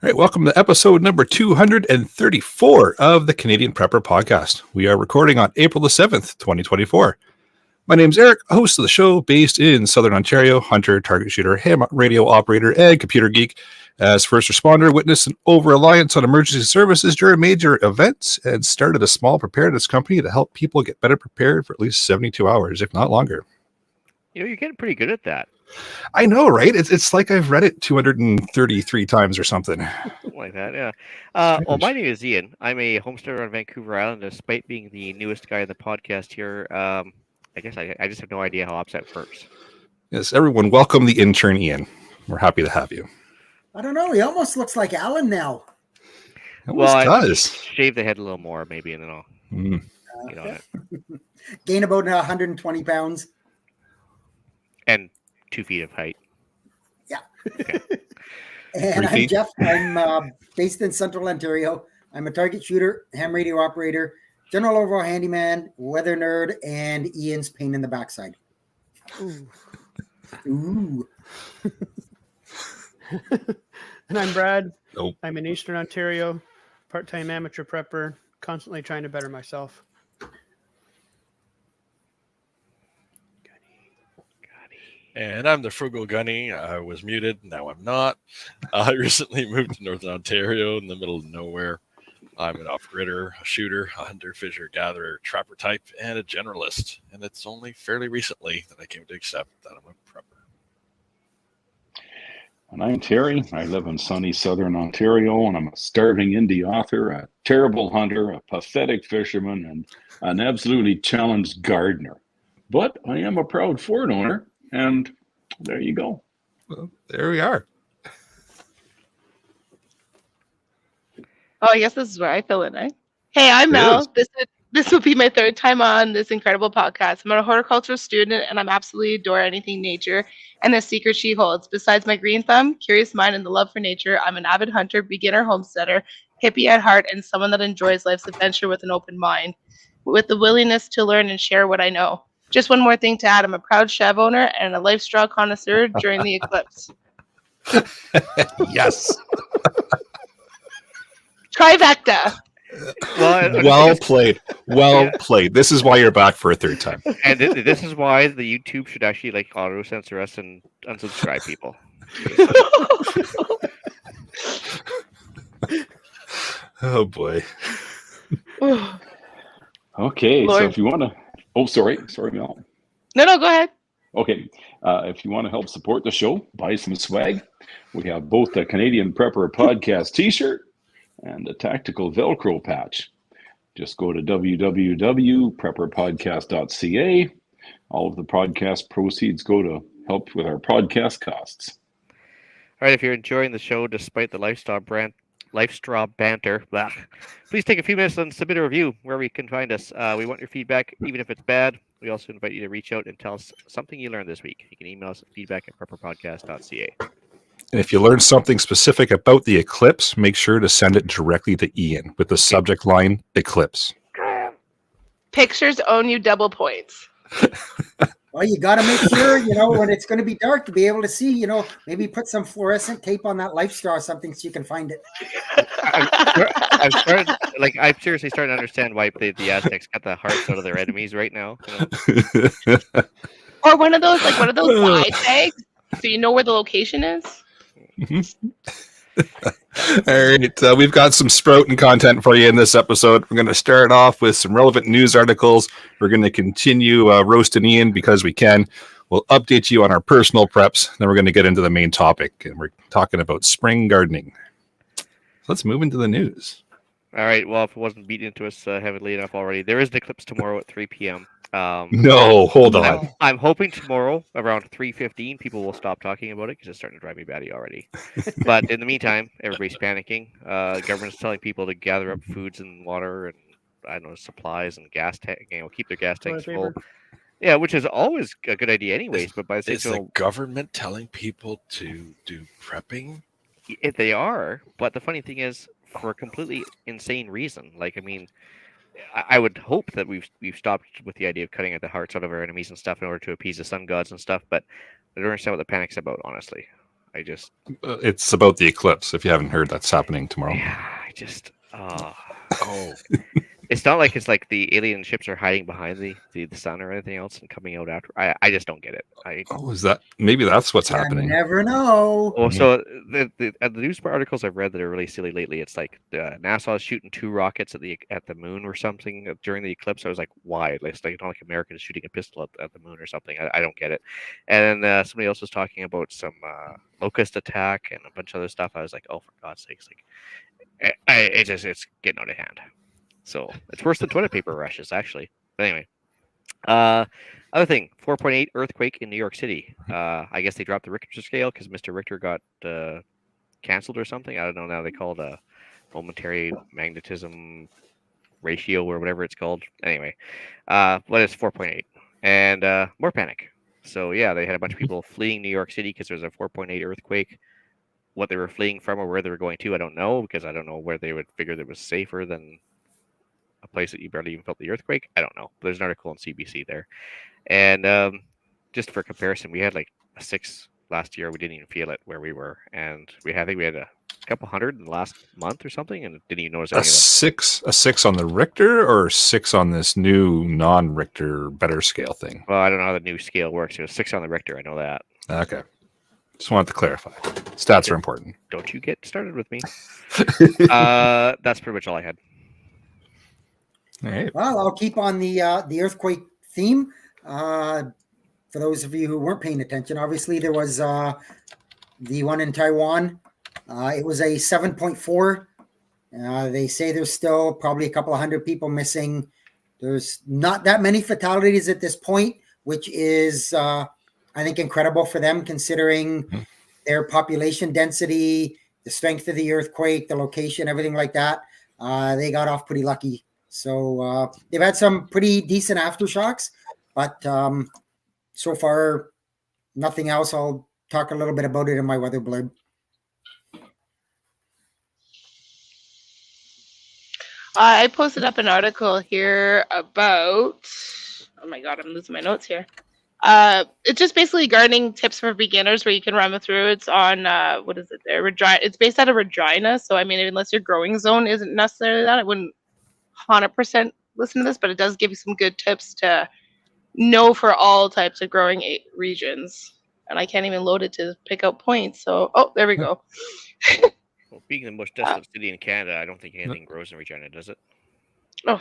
All right, welcome to episode number 234 of the Canadian Prepper Podcast. We are recording on April the 7th, 2024. My name's Eric, host of the show based in Southern Ontario, hunter, target shooter, ham radio operator, and computer geek. As first responder, witnessed an over-reliance on emergency services during major events and started a small preparedness company to help people get better prepared for at least 72 hours, if not longer. You know, you're getting pretty good at that. I know, right? It's like I've read it 233 times or something. Something like that, yeah. Well, my name is Ian. I'm a homesteader on Vancouver Island. Despite being the newest guy in the podcast here, I guess I just have no idea how upset works. Yes, everyone, welcome the intern, Ian. We're happy to have you. I don't know. He almost looks like Alan now. Well, does. Shave the head a little more, maybe, and then I'll get on it. Gain about 120 pounds. And 2 feet of height. Yeah. Okay. And I'm Jeff. I'm based in Central Ontario. I'm a target shooter, ham radio operator, general overall handyman, weather nerd, and Ian's pain in the backside. Ooh. Ooh. And I'm Brad. Nope. I'm in Eastern Ontario, part-time amateur prepper, constantly trying to better myself. And I'm the Frugal Gunny. I was muted. Now I'm not. I recently moved to Northern Ontario in the middle of nowhere. I'm an off-gridder, a shooter, a hunter, fisher, gatherer, trapper type, and a generalist. And it's only fairly recently that I came to accept that I'm a prepper. And I'm Terry. I live in sunny Southern Ontario, and I'm a starving indie author, a terrible hunter, a pathetic fisherman, and an absolutely challenged gardener. But I am a proud Ford owner. And there you go. Well, there we are. Oh, I guess this is where I fill in, right? Hey, I'm Mel. This will be my third time on this incredible podcast. I'm a horticultural student, and I'm absolutely adore anything nature and the secret she holds. Besides my green thumb, curious mind, and the love for nature, I'm an avid hunter, beginner homesteader, hippie at heart, and someone that enjoys life's adventure with an open mind, with the willingness to learn and share what I know. Just one more thing to add. I'm a proud Chev owner and a life straw connoisseur during the eclipse. Yes. Trifecta. Well played. Well played. This is why you're back for a third time. And this is why the YouTube should actually auto censor us and unsubscribe people. Oh boy. Okay, Lord. so if you want to... Oh, sorry, Mel. No, go ahead. Okay, if you want to help support the show, buy some swag. We have both the Canadian Prepper Podcast t-shirt and the tactical Velcro patch. Just go to www.prepperpodcast.ca. All of the podcast proceeds go to help with our podcast costs. All right, if you're enjoying the show despite the lifestyle banter, please take a few minutes and submit a review wherever you can find us. We want your feedback, even if it's bad. We also invite you to reach out and tell us something you learned this week. You can email us at feedback@prepperpodcast.ca. And if you learn something specific about the eclipse, make sure to send it directly to Ian with the subject line eclipse. Pictures own you double points. Well, you got to make sure, when it's going to be dark to be able to see, maybe put some fluorescent tape on that life straw or something so you can find it. I'm seriously starting to understand why the Aztecs got the hearts out of their enemies right now. Or one of those eye tags so you know where the location is. All right, we've got some sprouting content for you in this episode. We're going to start off with some relevant news articles. We're going to continue roasting Ian because we can. We'll update you on our personal preps. Then we're going to get into the main topic, and we're talking about spring gardening. Let's move into the news. All right, well, if it wasn't beaten into us heavily enough already, there is an eclipse tomorrow at 3 p.m. No, hold on. I'm hoping tomorrow around 3:15 people will stop talking about it because it's starting to drive me batty already. But in the meantime, everybody's panicking. Government's telling people to gather up foods and water and supplies and gas tank. Keep their gas tanks full. Yeah, which is always a good idea, anyways. But by the government telling people to do prepping? If they are, but the funny thing is, for a completely insane reason. I would hope that we've stopped with the idea of cutting out the hearts out of our enemies and stuff in order to appease the sun gods and stuff, but I don't understand what the panic's about, honestly. I just It's about the eclipse. If you haven't heard, that's happening tomorrow. yeah, I just oh. It's not like it's like the alien ships are hiding behind the sun or anything else and coming out after. I just don't get it. Oh, is that maybe that's what's You happening? never know. Well, so the news articles I've read that are really silly lately, it's like NASA is shooting 2 rockets at the moon or something during the eclipse. I was like, why? It's like not like America is shooting a pistol at the moon or something. I don't get it. And then somebody else was talking about some locust attack and a bunch of other stuff. I was like, oh, for God's sakes! Like, it's getting out of hand. So it's worse than toilet paper rushes, actually. But anyway, other thing, 4.8 earthquake in New York City. I guess they dropped the Richter scale because Mr. Richter got canceled or something. I don't know now. They call it a momentary magnetism ratio or whatever it's called. Anyway, but it's 4.8 and more panic. So yeah, they had a bunch of people fleeing New York City because there was a 4.8 earthquake. What they were fleeing from or where they were going to, I don't know, because I don't know where they would figure that it was safer than a place that you barely even felt the earthquake. I don't know. But there's an article on CBC there. And just for comparison, we had like a 6 last year. We didn't even feel it where we were. And I think we had a couple hundred in the last month or something and didn't even notice any of them. A 6 on the Richter or 6 on this new non-Richter better scale thing? Well, I don't know how the new scale works. It was 6 on the Richter. I know that. Okay. Just wanted to clarify. Stats are important. Don't you get started with me. That's pretty much all I had. All right. Well, I'll keep on the earthquake theme. For those of you who weren't paying attention, obviously there was the one in Taiwan. It was a 7.4. They say there's still probably a couple of hundred people missing. There's not that many fatalities at this point, which is, I think, incredible for them considering their population density, the strength of the earthquake, the location, everything like that. They got off pretty lucky. So they've had some pretty decent aftershocks, but so far, nothing else. I'll talk a little bit about it in my weather blurb. I posted up an article here about, oh my God, I'm losing my notes here. It's just basically gardening tips for beginners where you can run them through. It's on, what is it there? It's based out of Regina. So, I mean, unless your growing zone isn't necessarily that, I wouldn't 100% listen to this, but it does give you some good tips to know for all types of growing regions. And I can't even load it to pick out points. So, oh, there we go. Well, being the most desolate city in Canada, I don't think anything grows in Regina, does it? Oh,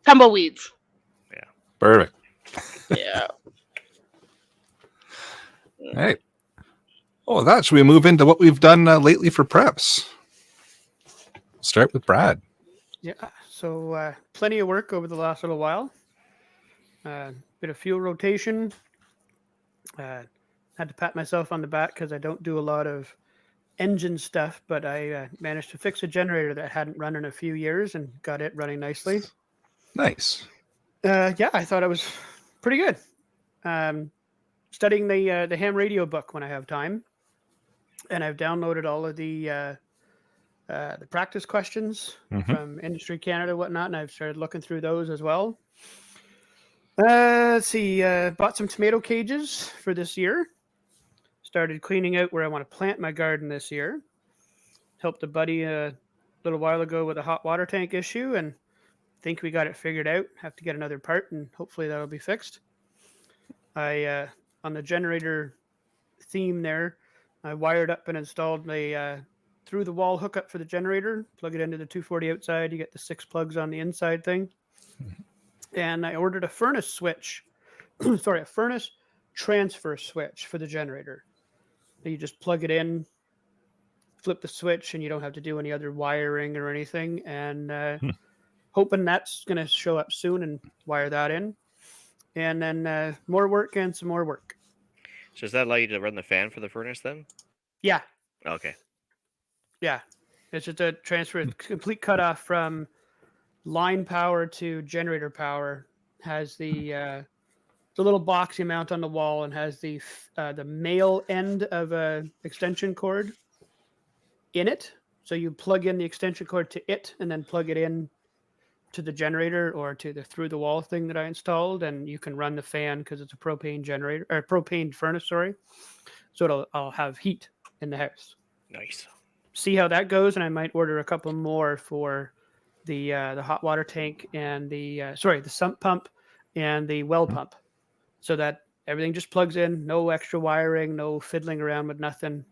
tumbleweeds. Yeah. Perfect. Yeah. All right. Oh, that should we move into what we've done lately for preps? Start with Brad. Yeah, so plenty of work over the last little while. Bit of fuel rotation. Had to pat myself on the back because I don't do a lot of engine stuff, but I managed to fix a generator that hadn't run in a few years and got it running nicely. Nice. Yeah, I thought it was pretty good. Studying the ham radio book when I have time, and I've downloaded all of the practice questions from Industry Canada, whatnot, and I've started looking through those as well. Let's see, bought some tomato cages for this year. Started cleaning out where I want to plant my garden this year. Helped a buddy a little while ago with a hot water tank issue, and think we got it figured out. Have to get another part, and hopefully that'll be fixed. I on the generator theme there, I wired up and installed a through the wall hookup for the generator. Plug it into the 240 outside. You get the 6 plugs on the inside thing. And I ordered a furnace switch. Sorry, a furnace transfer switch for the generator. You just plug it in, flip the switch, and you don't have to do any other wiring or anything. And hoping that's going to show up soon and wire that in. And then more work and some more work. So does that allow you to run the fan for the furnace then? Yeah. Okay. Yeah. It's just a transfer, complete cutoff from line power to generator power. Has the little box you mount on the wall and has the male end of a extension cord in it. So you plug in the extension cord to it and then plug it in to the generator or to the through the wall thing that I installed, and you can run the fan because it's a propane generator or propane furnace, sorry. So I'll have heat in the house. Nice. See how that goes, and I might order a couple more for the hot water tank and the sump pump and the well pump, so that everything just plugs in, no extra wiring, no fiddling around with nothing.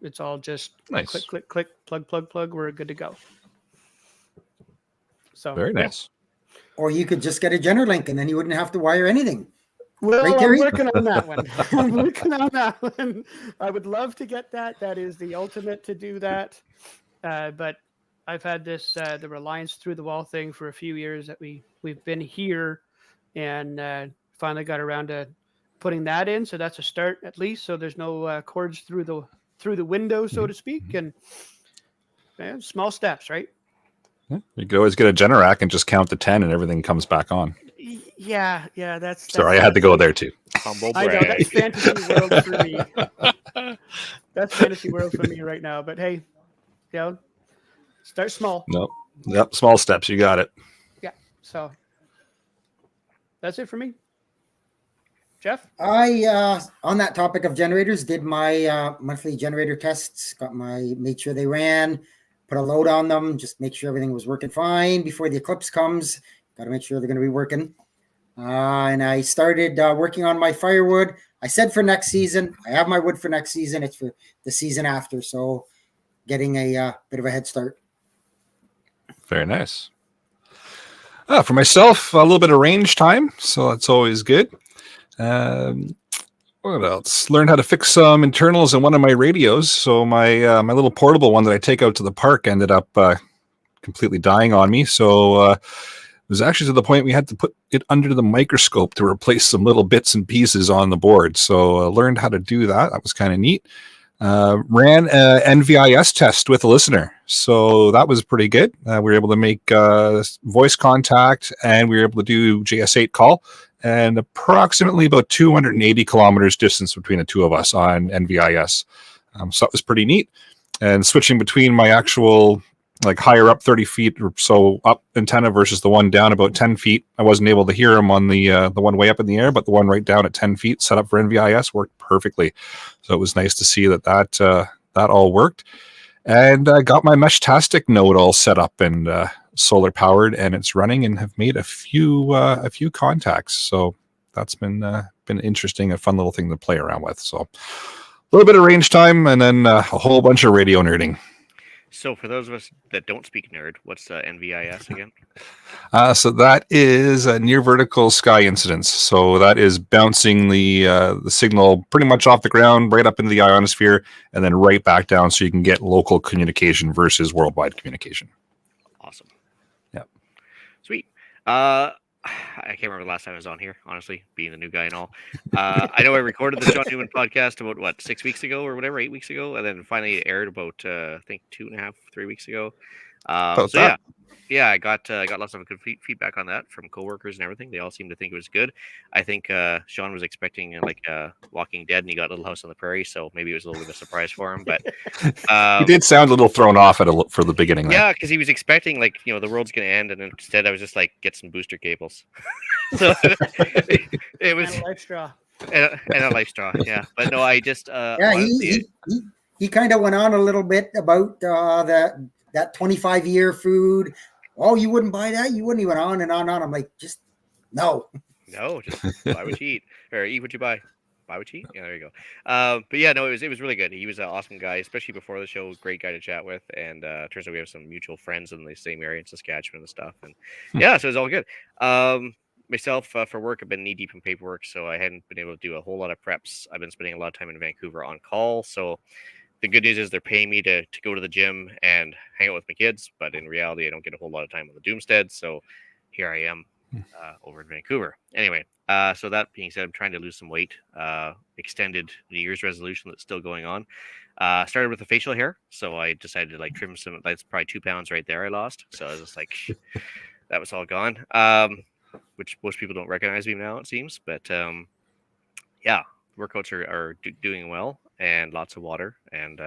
It's all just Nice. click, click, click, plug, plug, plug. We're good to go. So Very nice. Or you could just get a Generlink and then you wouldn't have to wire anything. Well, Right, I'm Terry? working on that one. I'm working on that one. I would love to get that. That is the ultimate to do that. But I've had this the Reliance through the wall thing for a few years that we've been here, and finally got around to putting that in. So that's a start at least. So there's no cords through the window, so to speak, and small steps, right? You could always get a Generac and just count to 10 and everything comes back on. Yeah. That's Sorry, I had to go there too. Humble I know brag. that's fantasy world for me. That's fantasy world for me right now. But hey, start small. Nope. Yep. Small steps. You got it. Yeah. So that's it for me. Jeff? I on that topic of generators, did my monthly generator tests. Made sure they ran, put a load on them, just make sure everything was working fine before the eclipse comes. Got to make sure they're going to be working. And I started working on my firewood. I said for next season. I have my wood for next season. It's for the season after, so getting a bit of a head start. Very nice. For myself, a little bit of range time, so that's always good. What else? Learned how to fix some internals in one of my radios. So my my little portable one that I take out to the park ended up completely dying on me. So it was actually to the point we had to put it under the microscope to replace some little bits and pieces on the board. So learned how to do that. That was kind of neat. Ran an NVIS test with a listener. So that was pretty good. We were able to make voice contact, and we were able to do JS8 call, and approximately about 280 kilometers distance between the two of us on NVIS. So that was pretty neat. And switching between my actual higher up 30 feet or so up antenna versus the one down about 10 feet. I wasn't able to hear him on the one way up in the air, but the one right down at 10 feet set up for NVIS worked perfectly. So it was nice to see that all worked. And I got my Meshtastic node all set up and solar powered, and it's running, and have made a few contacts. So that's been interesting, a fun little thing to play around with. So a little bit of range time, and then a whole bunch of radio nerding. So for those of us that don't speak nerd, what's NVIS again? So that is a near vertical sky incidence. So that is bouncing the signal pretty much off the ground, right up into the ionosphere, and then right back down, so you can get local communication versus worldwide communication. Awesome. Yep. Sweet. I can't remember the last time I was on here, honestly, being the new guy and all. I know I recorded the John Newman podcast about 6 weeks ago or whatever, 8 weeks ago, and then finally it aired about I think 2.5, 3 weeks ago. I got lots of good feedback on that from coworkers and everything. They all seemed to think it was good. I think Sean was expecting Walking Dead, and he got Little House on the Prairie, so maybe it was a little bit of a surprise for him. But he did sound a little thrown off for the beginning. Yeah, because he was expecting the world's going to end, and instead I was just get some booster cables. So it was and a life straw. And a life straw. Yeah, but no, I just he kind of went on a little bit about that 25-year food. Oh, you wouldn't buy that? You wouldn't. He went on and on and on. I'm like, just no. No, just buy what you eat, or eat what you buy. Buy what you eat. Yeah, there you go. But yeah, no, it was really good. He was an awesome guy, especially before the show. Great guy to chat with, and turns out we have some mutual friends in the same area in Saskatchewan and stuff. And yeah, so it was all good. Myself, for work, I've been knee deep in paperwork, so I hadn't been able to do a whole lot of preps. I've been spending a lot of time in Vancouver on call, so the good news is they're paying me to go to the gym and hang out with my kids, but in reality, I don't get a whole lot of time on the Doomstead, so here I am over in Vancouver. Anyway, so that being said, I'm trying to lose some weight. Extended New Year's resolution that's still going on. Started with the facial hair, so I decided to trim some. That's probably 2 pounds right there I lost, so I was just that was all gone. Which most people don't recognize me now, it seems, but yeah, workouts are doing well, and lots of water, and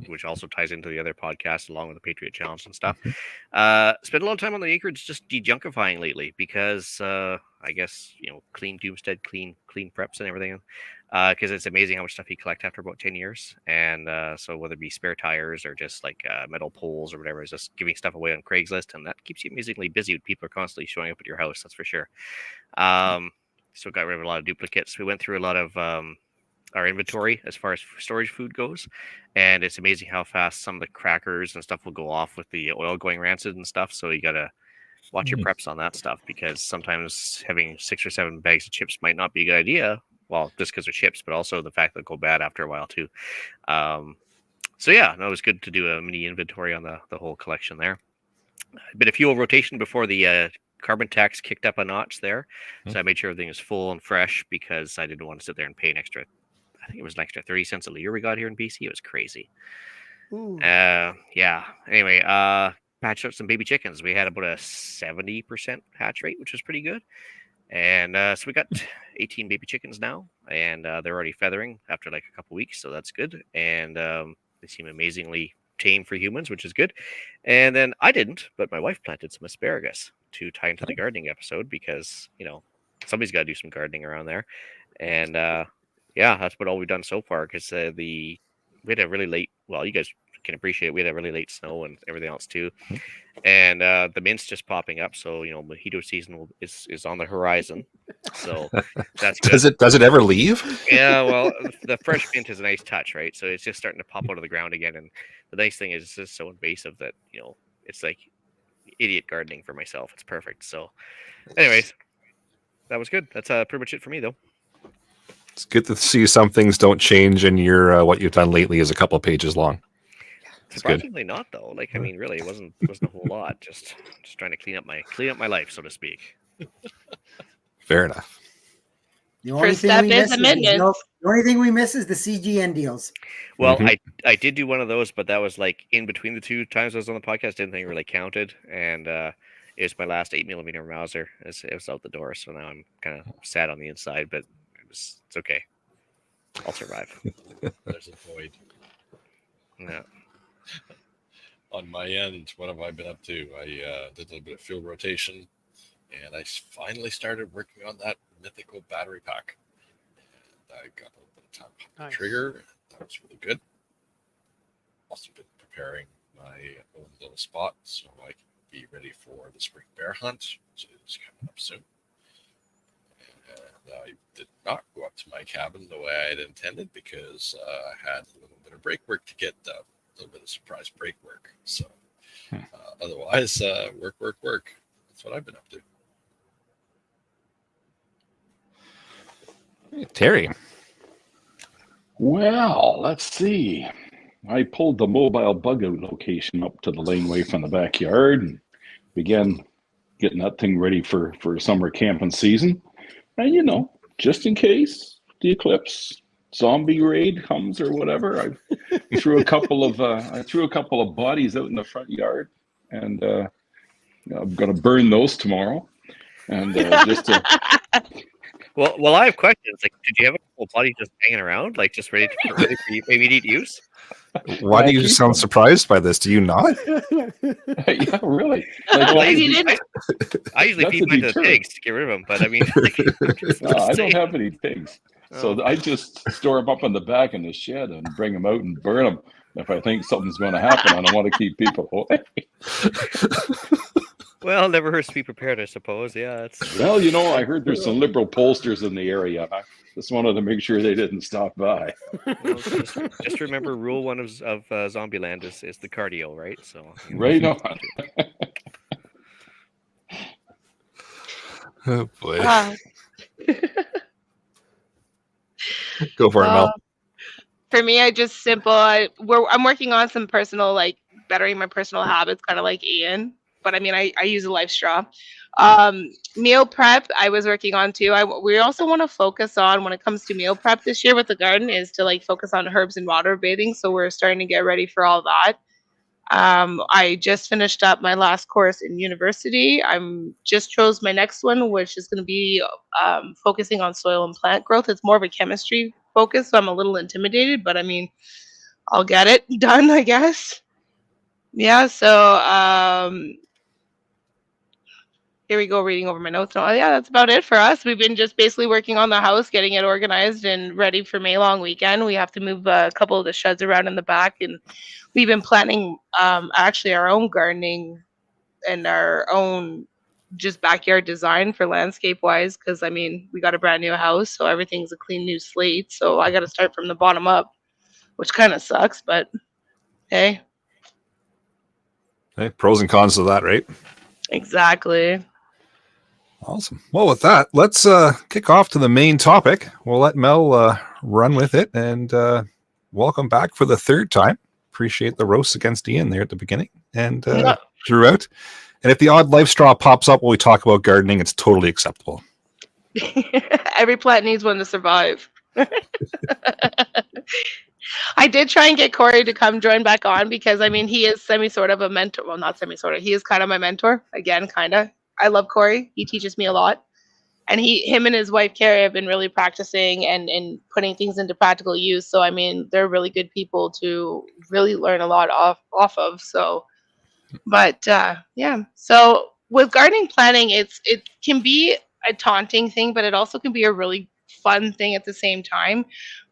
which also ties into the other podcast along with the Patriot Challenge and stuff. Spent a lot of time on the acreage just dejunkifying lately because I guess clean Doomstead, clean preps and everything. Because it's amazing how much stuff you collect after about 10 years. And so whether it be spare tires or just like metal poles or whatever, it's just giving stuff away on Craigslist, and that keeps you amazingly busy with people are constantly showing up at your house. That's for sure. So got rid of a lot of duplicates. We went through a lot of our inventory as far as storage food goes, and it's amazing how fast some of the crackers and stuff will go off with the oil going rancid and stuff. So you gotta watch your preps on that stuff, because sometimes having 6 or 7 bags of chips might not be a good idea. Well, just because they're chips, but also the fact that they'll go bad after a while too. So yeah, no, it was good to do a mini inventory on the whole collection there. A bit of fuel rotation before the carbon tax kicked up a notch there. So I made sure everything was full and fresh, because I didn't want to sit there and pay an extra, I think it was an extra 30 cents a liter we got here in BC. It was crazy. Yeah. Anyway, patched up some baby chickens. We had about a 70% hatch rate, which was pretty good. And so we got 18 baby chickens now, and they're already feathering after like a couple weeks, so that's good. And they seem amazingly tame for humans, which is good. And then I didn't, but my wife planted some asparagus to tie into the gardening episode, because somebody's got to do some gardening around there. And yeah, that's what all we've done so far, because we had a really late, well, you guys can appreciate, we had a really late snow and everything else too. And the mint's just popping up, so mojito season is on the horizon. So that's good. Does it ever leave? Yeah, well, the fresh mint is a nice touch, right? So it's just starting to pop out of the ground again. And the nice thing is it's just so invasive that it's like idiot gardening for myself. It's perfect. So, anyways, that was good. That's pretty much it for me, though. It's good to see some things don't change, and your what you've done lately is a couple of pages long. Surprisingly not, though. Like, I mean, really, it wasn't a whole lot. Just trying to clean up my life, so to speak. Fair enough. The only First thing step we is miss amendments. the only thing we miss is the CGN deals. Well, I did do one of those, but that was like in between the 2 times I was on the podcast. Didn't think it really counted, and it was my last 8mm Mauser. It was out the door, so now I'm kind of sad on the inside, but it's okay. I'll survive. There's a void. Yeah. On my end, what have I been up to? I did a little bit of fuel rotation, and I finally started working on that mythical battery pack. And I got a little bit of time on the trigger, and that was really good. Also been preparing my own little spot so I can be ready for the spring bear hunt, which is coming up soon. And I did not go up to my cabin the way I had intended, because I had a little bit of brake work to get done. A little bit of surprise brake work. So otherwise, work. That's what I've been up to. Hey, Terry. Well, let's see. I pulled the mobile bug out location up to the laneway from the backyard and began getting that thing ready for summer camping season. And just in case the eclipse zombie raid comes or whatever, I threw a couple of bodies out in the front yard, and I'm gonna burn those tomorrow. And just to Well, I have questions. Like, did you have a couple bodies just hanging around, like just ready for immediate use? Why do you sound surprised by this? Do you not? Yeah, really. I usually feed mine to the pigs to get rid of them, but I mean, I don't have any pigs. So I just store them up in the back in the shed and bring them out and burn them if I think something's going to happen. I don't want to keep people away. Well, never hurts to be prepared, I suppose. Yeah. It's... Well, I heard there's some liberal pollsters in the area. I just wanted to make sure they didn't stop by. Well, just remember, rule 1 of Zombieland is the cardio, right? So right on. Oh boy. Go for it, Mel. For me, I'm working on some personal, like bettering my personal habits, kind of like Ian. But I mean, I use a life straw. Meal prep, I was working on too. We also want to focus on, when it comes to meal prep this year with the garden, is to like focus on herbs and water bathing. So we're starting to get ready for all that. I just finished up my last course in university. I'm just chose my next one, which is going to be focusing on soil and plant growth. It's more of a chemistry focus, so I'm a little intimidated, but I mean, I'll get it done, I guess. Yeah, so here we go, reading over my notes. Oh, yeah, that's about it for us. We've been just basically working on the house, getting it organized and ready for May long weekend. We have to move a couple of the sheds around in the back, and we've been planning actually our own gardening and our own just backyard design for landscape wise, because I mean, we got a brand new house, so everything's a clean new slate. So I got to start from the bottom up, which kind of sucks, but hey. Okay, pros and cons of that, right? Exactly. Awesome. Well, with that, let's kick off to the main topic. We'll let Mel run with it, and welcome back for the third time. Appreciate the roast against Ian there at the beginning and throughout. And if the odd life straw pops up while we talk about gardening, it's totally acceptable. Every plant needs one to survive. I did try and get Corey to come join back on because, I mean, he is sort of a mentor. Well, not sort of. He is kind of my mentor. Again, kind of. I love Corey. He teaches me a lot. And him and his wife, Carrie, have been really practicing and putting things into practical use. So, I mean, they're really good people to really learn a lot off of. So, but yeah. So with gardening planning, it can be a taunting thing, but it also can be a really fun thing at the same time,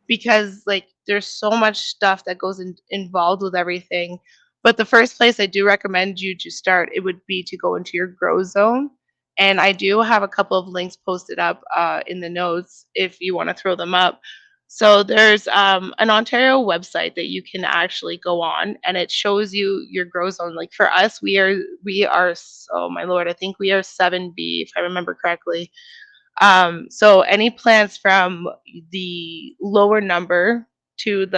because like there's so much stuff that goes involved with everything. But the first place I do recommend you to start, it would be to go into your grow zone. And I do have a couple of links posted up in the notes if you want to throw them up. So there's an Ontario website that you can actually go on, and it shows you your grow zone. Like for us, we are oh my lord, I think we are 7B if I remember correctly. So any plants from the lower number to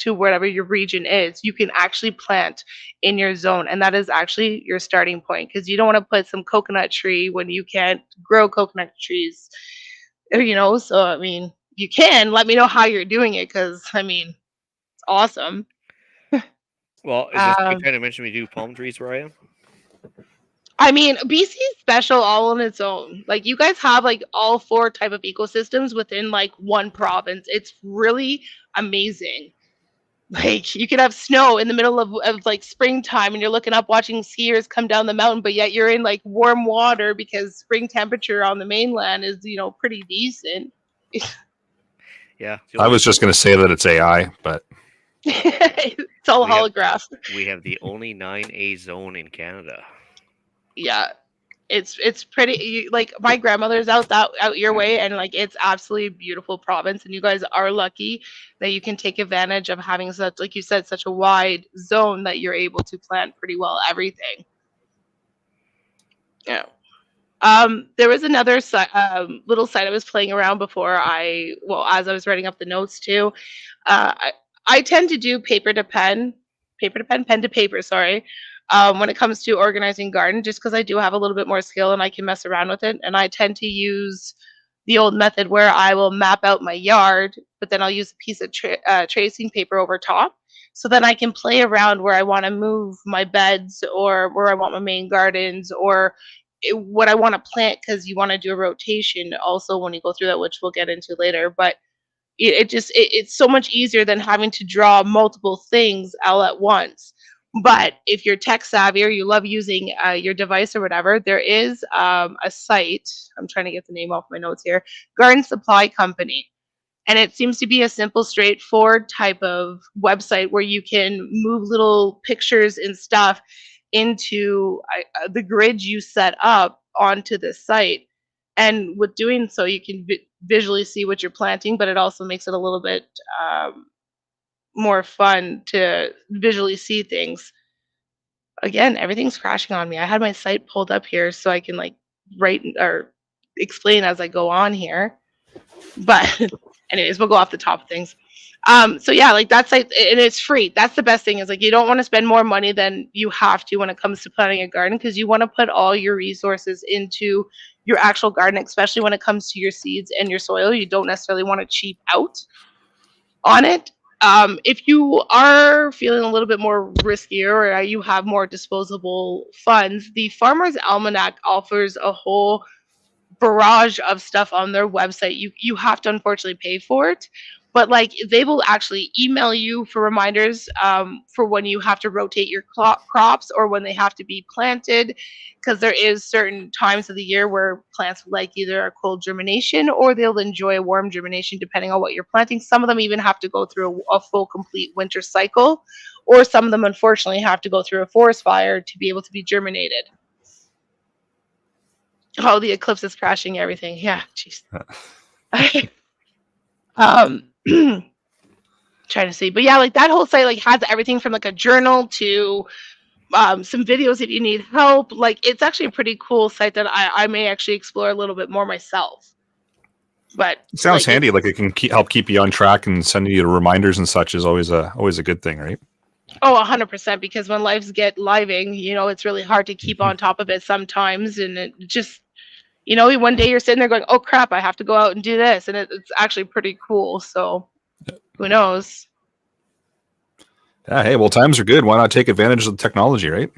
whatever your region is, you can actually plant in your zone, and that is actually your starting point, because you don't want to put some coconut tree when you can't grow coconut trees, so I mean, you can let me know how you're doing it, because I mean, it's awesome. Well, is this the kind of mention we do palm trees where I am? I mean, BC is special all on its own. Like you guys have like all 4 type of ecosystems within like one province. It's really amazing. Like you could have snow in the middle of like springtime, and you're looking up watching skiers come down the mountain, but yet you're in like warm water because spring temperature on the mainland is, pretty decent. Yeah. I was just going to say that it's AI, but It's all holograph. We have the only 9A zone in Canada. Yeah. It's pretty, like my grandmother's out your way, and like it's absolutely a beautiful province, and you guys are lucky that you can take advantage of having such, like you said, such a wide zone that you're able to plant pretty well everything. Yeah. There was another little site I was playing around before as I was writing up the notes too. I tend to do pen to paper, sorry, when it comes to organizing garden, just because I do have a little bit more skill and I can mess around with it. And I tend to use the old method where I will map out my yard, but then I'll use a piece of tracing paper over top. So then I can play around where I want to move my beds, or where I want my main gardens, or what I want to plant, because you want to do a rotation also when you go through that, which we'll get into later. But it's so much easier than having to draw multiple things all at once. But if you're tech savvy or you love using your device or whatever, there is a site. I'm trying to get the name off my notes here. Garden Supply Company. And it seems to be a simple, straightforward type of website where you can move little pictures and stuff into the grid you set up onto the site. And with doing so, you can visually see what you're planting, but it also makes it a little bit more fun to visually see things. Again, everything's crashing on me. I had my site pulled up here so I can like write or explain as I go on here. But anyways, we'll go off the top of things. So yeah, like that site, and it's free. That's the best thing, is like you don't want to spend more money than you have to when it comes to planting a garden, because you want to put all your resources into your actual garden, especially when it comes to your seeds and your soil. You don't necessarily want to cheap out on it. If you are feeling a little bit more riskier, or you have more disposable funds, the Farmer's Almanac offers a whole barrage of stuff on their website. You have to unfortunately pay for it, but like they will actually email you for reminders for when you have to rotate your crops or when they have to be planted, because there is certain times of the year where plants like either a cold germination or they'll enjoy a warm germination depending on what you're planting. Some of them even have to go through a full complete winter cycle, or some of them unfortunately have to go through a forest fire to be able to be germinated. Oh, the eclipse is crashing everything. Yeah, jeez. Trying to see, but yeah, like that whole site like has everything from like a journal to some videos if you need help. Like it's actually a pretty cool site that I may actually explore a little bit more myself. But It sounds like, handy. Like it can help keep you on track, and sending you reminders and such is always a good thing, right? Oh, 100%. Because when lives get living, you know, it's really hard to keep on top of it sometimes, and it just, you know, one day you're sitting there going, "Oh crap, I have to go out and do this," and it's actually pretty cool. So, who knows? Yeah. Hey, well, times are good. Why not take advantage of the technology, right?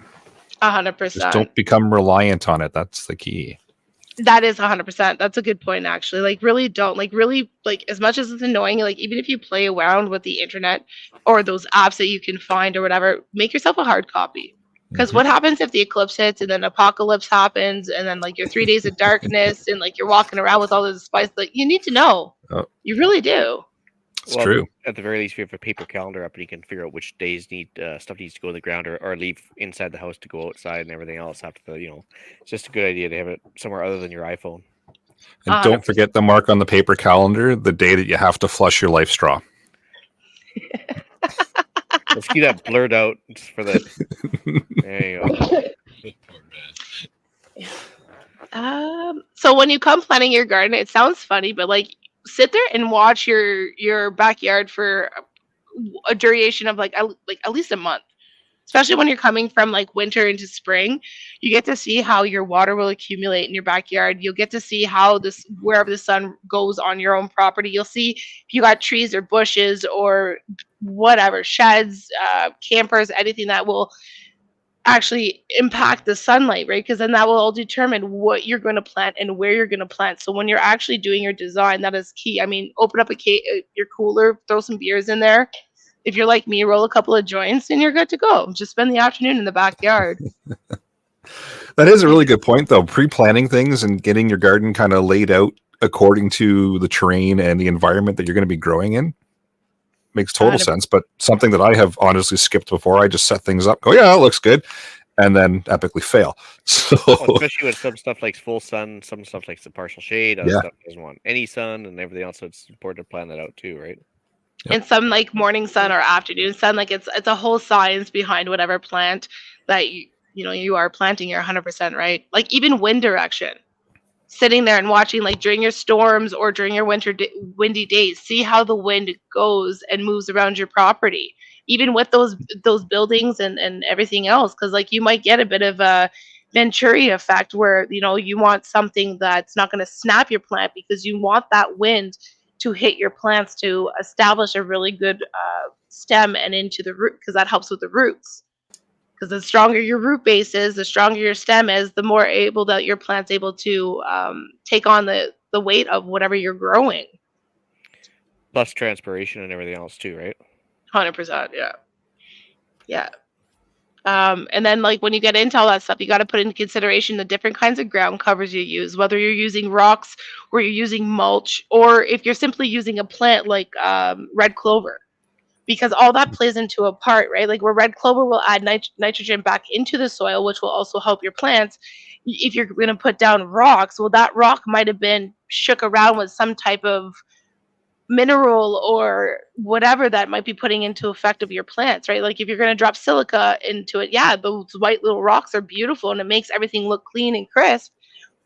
100%. Just don't become reliant on it. That's the key. That is 100%. That's a good point, actually. Like, really don't. Like, really, like, as much as it's annoying, like, even if you play around with the internet or those apps that you can find or whatever, make yourself a hard copy. Because what happens if the eclipse hits and then apocalypse happens and then, like, your 3 days of darkness and, like, you're walking around with all this spice? Like, you need to know. Oh. You really do. It's true. At the very least, we have a paper calendar up, and you can figure out which days stuff needs to go in the ground or leave inside the house to go outside, and everything else after the, it's just a good idea to have it somewhere other than your iPhone. And don't forget the mark on the paper calendar, the day that you have to flush your life straw. Let's keep that blurred out just for the. There you go. So when you come planting your garden, it sounds funny, but like sit there and watch your backyard for a duration of like at least a month. Especially when you're coming from like winter into spring, you get to see how your water will accumulate in your backyard. You'll get to see how wherever the sun goes on your own property, you'll see if you got trees or bushes or whatever, sheds, campers, anything that will actually impact the sunlight, right? Because then that will all determine what you're going to plant and where you're going to plant. So when you're actually doing your design, that is key. I mean, open up your cooler, throw some beers in there. If you're like me, roll a couple of joints and you're good to go. Just spend the afternoon in the backyard. That is a really good point, though. Pre-planning things and getting your garden kind of laid out according to the terrain and the environment that you're going to be growing in makes total sense. But something that I have honestly skipped before, I just set things up, go, yeah, that looks good, and then epically fail. So especially with some stuff like full sun, some stuff like some partial shade, other stuff doesn't want any sun and everything else. So it's important to plan that out too, right? Yep. And some like morning sun or afternoon sun, like it's a whole science behind whatever plant that you are planting. You're 100% right. Like even wind direction, sitting there and watching like during your storms or during your windy days, see how the wind goes and moves around your property, even with those buildings and everything else. Because like you might get a bit of a Venturi effect where you want something that's not going to snap your plant because you want that wind to hit your plants to establish a really good stem and into the root, because that helps with the roots. Because the stronger your root base is, the stronger your stem is, the more able that your plant's able to take on the weight of whatever you're growing. Plus transpiration and everything else too, right? 100%, yeah. Yeah. And then like when you get into all that stuff, you got to put into consideration the different kinds of ground covers you use, whether you're using rocks or you're using mulch, or if you're simply using a plant like red clover, because all that plays into a part, right? Like where red clover will add nitrogen back into the soil, which will also help your plants. If you're going to put down rocks, well, that rock might have been shook around with some type of mineral or whatever that might be putting into effect of your plants, right? Like if you're going to drop silica into it, yeah, those white little rocks are beautiful and it makes everything look clean and crisp,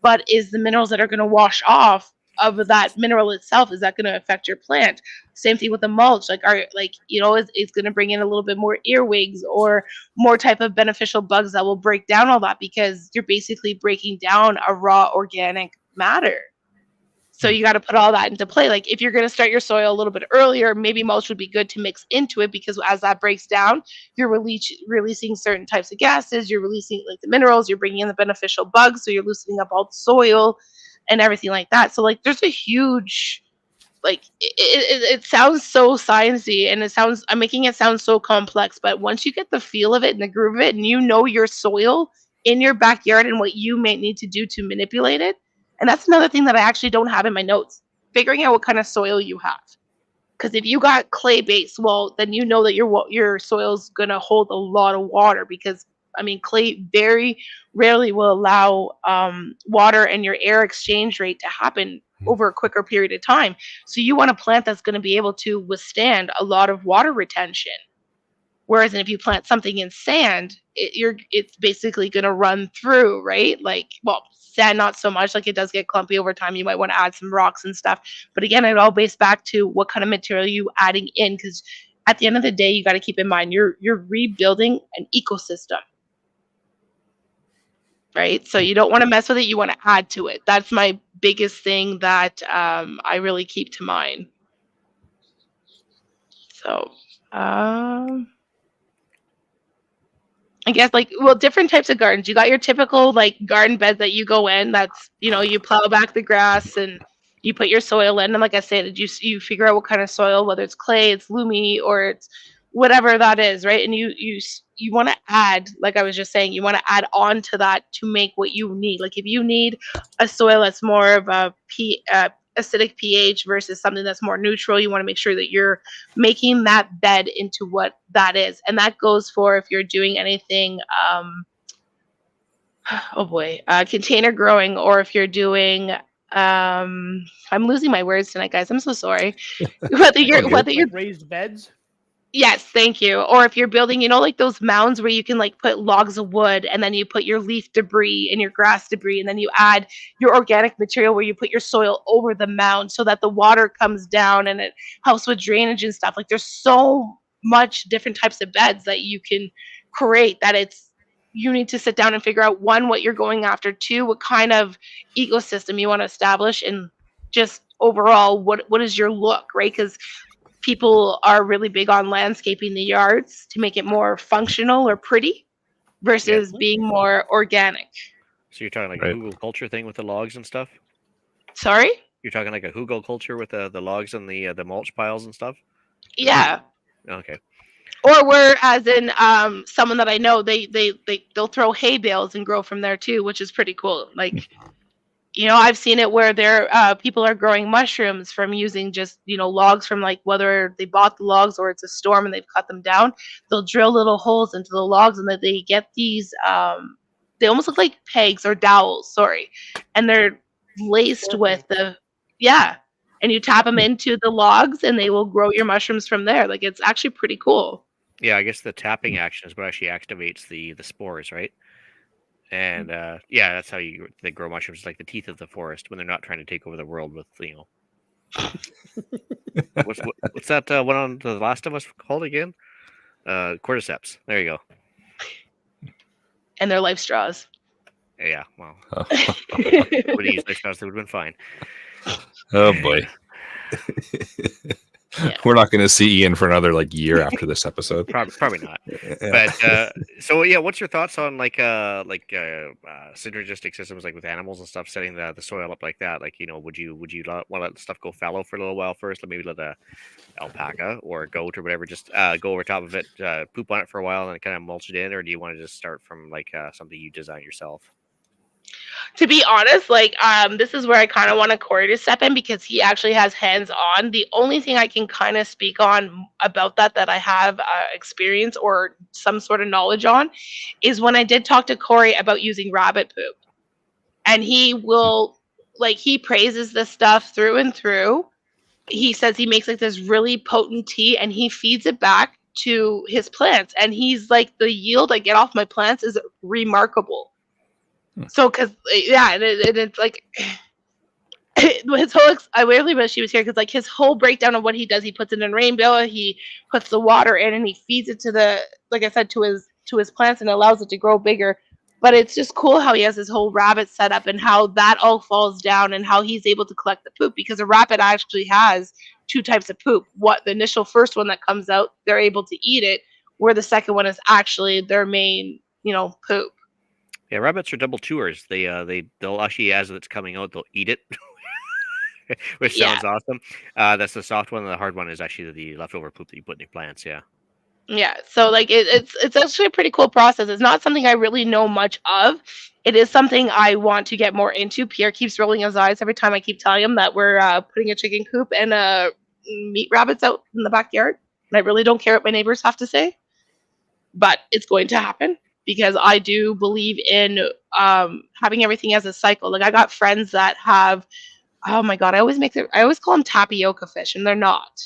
but is the minerals that are going to wash off of that mineral itself, is that going to affect your plant? Same thing with the mulch, it's going to bring in a little bit more earwigs or more type of beneficial bugs that will break down all that, because you're basically breaking down a raw organic matter. So you got to put all that into play. Like if you're going to start your soil a little bit earlier, maybe mulch would be good to mix into it, because as that breaks down, you're releasing certain types of gases, you're releasing like the minerals, you're bringing in the beneficial bugs, so you're loosening up all the soil and everything like that. So like there's a huge like it sounds so sciencey, and I'm making it sound so complex, but once you get the feel of it and the groove of it, and you know your soil in your backyard and what you may need to do to manipulate it, and that's another thing that I actually don't have in my notes, figuring out what kind of soil you have. Because if you got clay base, well, then you know that your soil's gonna hold a lot of water, because I mean clay very rarely will allow water and your air exchange rate to happen over a quicker period of time. So you want a plant that's going to be able to withstand a lot of water retention. Whereas if you plant something in sand, it's basically going to run through, right? Like, well, sand not so much. Like, it does get clumpy over time. You might want to add some rocks and stuff. But again, it all based back to what kind of material you adding in, because at the end of the day, you got to keep in mind you're rebuilding an ecosystem, right? So you don't want to mess with it. You want to add to it. That's my biggest thing that I really keep to mind. So. I guess different types of gardens. You got your typical like garden bed that you go in. That's, you plow back the grass and you put your soil in. And like I said, you figure out what kind of soil, whether it's clay, it's loomy, or it's whatever that is, right? And you want to add, like I was just saying, you want to add on to that to make what you need. Like if you need a soil that's more of a acidic pH versus something that's more neutral, you want to make sure that you're making that bed into what that is. And that goes for if you're doing anything container growing, or if you're doing I'm losing my words tonight, guys, I'm so sorry. whether you're raised beds. Yes, thank you. Or if you're building, like those mounds where you can like put logs of wood, and then you put your leaf debris and your grass debris, and then you add your organic material where you put your soil over the mound so that the water comes down and it helps with drainage and stuff. Like there's so much different types of beds that you can create that you need to sit down and figure out, one, what you're going after, two, what kind of ecosystem you want to establish, and just overall what is your look, right? Because people are really big on landscaping the yards to make it more functional or pretty versus being more organic. So you're talking like a Google culture thing with the logs and stuff? Sorry? You're talking like a Google culture with the logs and the mulch piles and stuff? Yeah. Okay. Or where, as in someone that I know, they'll throw hay bales and grow from there too, which is pretty cool. Like, I've seen it where people are growing mushrooms from using just, logs from, like, whether they bought the logs or it's a storm and they've cut them down. They'll drill little holes into the logs, and then they get these, they almost look like pegs or dowels, sorry. And they're laced with and you tap them into the logs and they will grow your mushrooms from there. Like, it's actually pretty cool. Yeah, I guess the tapping action is what actually activates the spores, right? And that's how they grow mushrooms, like the teeth of the forest, when they're not trying to take over the world with what's that one on The Last of Us called again? Cordyceps. There you go. And their life straws. Yeah, well, would use their straws, they would have been fine. Oh boy. Yeah. We're not going to see Ian for another year after this episode. Probably not. Yeah. But what's your thoughts on synergistic systems, like with animals and stuff, setting the soil up like that? Like, would you want to let stuff go fallow for a little while first? Maybe let a alpaca or a goat or whatever just go over top of it, poop on it for a while, and kind of mulch it in, or do you want to just start from something you design yourself? To be honest, this is where I kind of want Corey to step in, because he actually has hands-on. The only thing I can kind of speak on about that I have experience or some sort of knowledge on is when I did talk to Corey about using rabbit poop. And he will, he praises this stuff through and through. He says he makes this really potent tea and he feeds it back to his plants. And he's like, the yield I get off my plants is remarkable. So, it's like his whole. I weirdly wish she was here, because his whole breakdown of what he does, he puts it in rainbow, he puts the water in, and he feeds it to his plants, and allows it to grow bigger. But it's just cool how he has his whole rabbit set up, and how that all falls down, and how he's able to collect the poop, because a rabbit actually has two types of poop. The initial first one that comes out, they're able to eat it, where the second one is actually their main, poop. Yeah, rabbits are double chewers. They'll actually, as it's coming out, they'll eat it. which Yeah. sounds awesome. That's the soft one. The hard one is actually the leftover poop that you put in your plants. Yeah. Yeah, so like it's actually a pretty cool process. It's not something I really know much of. It is something I want to get more into. Pierre keeps rolling his eyes every time I keep telling him that we're putting a chicken coop and meat rabbits out in the backyard. And I really don't care what my neighbors have to say, but it's going to happen because I do believe in having everything as a cycle. Like I got friends that have, oh my god, I always call them tapioca fish, and they're not.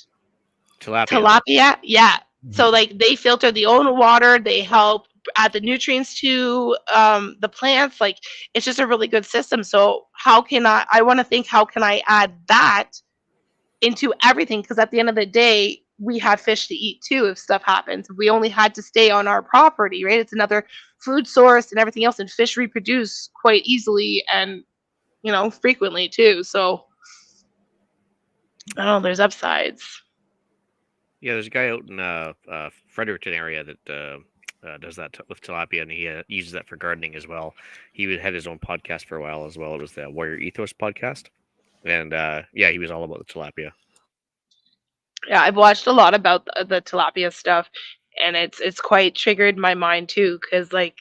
Tilapia, yeah. So like they filter the own water, they help add the nutrients to the plants. Like it's just a really good system. So how can I want to think, how can I add that into everything? Because at the end of the day, we have fish to eat too if stuff happens. If we only had to stay on our property, right? It's another food source and everything else, and fish reproduce quite easily and frequently too. So there's upsides. Yeah, there's a guy out in Fredericton area that does that with tilapia, and he uses that for gardening as well. He had his own podcast for a while as well. It was the Warrior Ethos podcast, and he was all about the tilapia. Yeah, I've watched a lot about the tilapia stuff, and it's quite triggered my mind too. Because like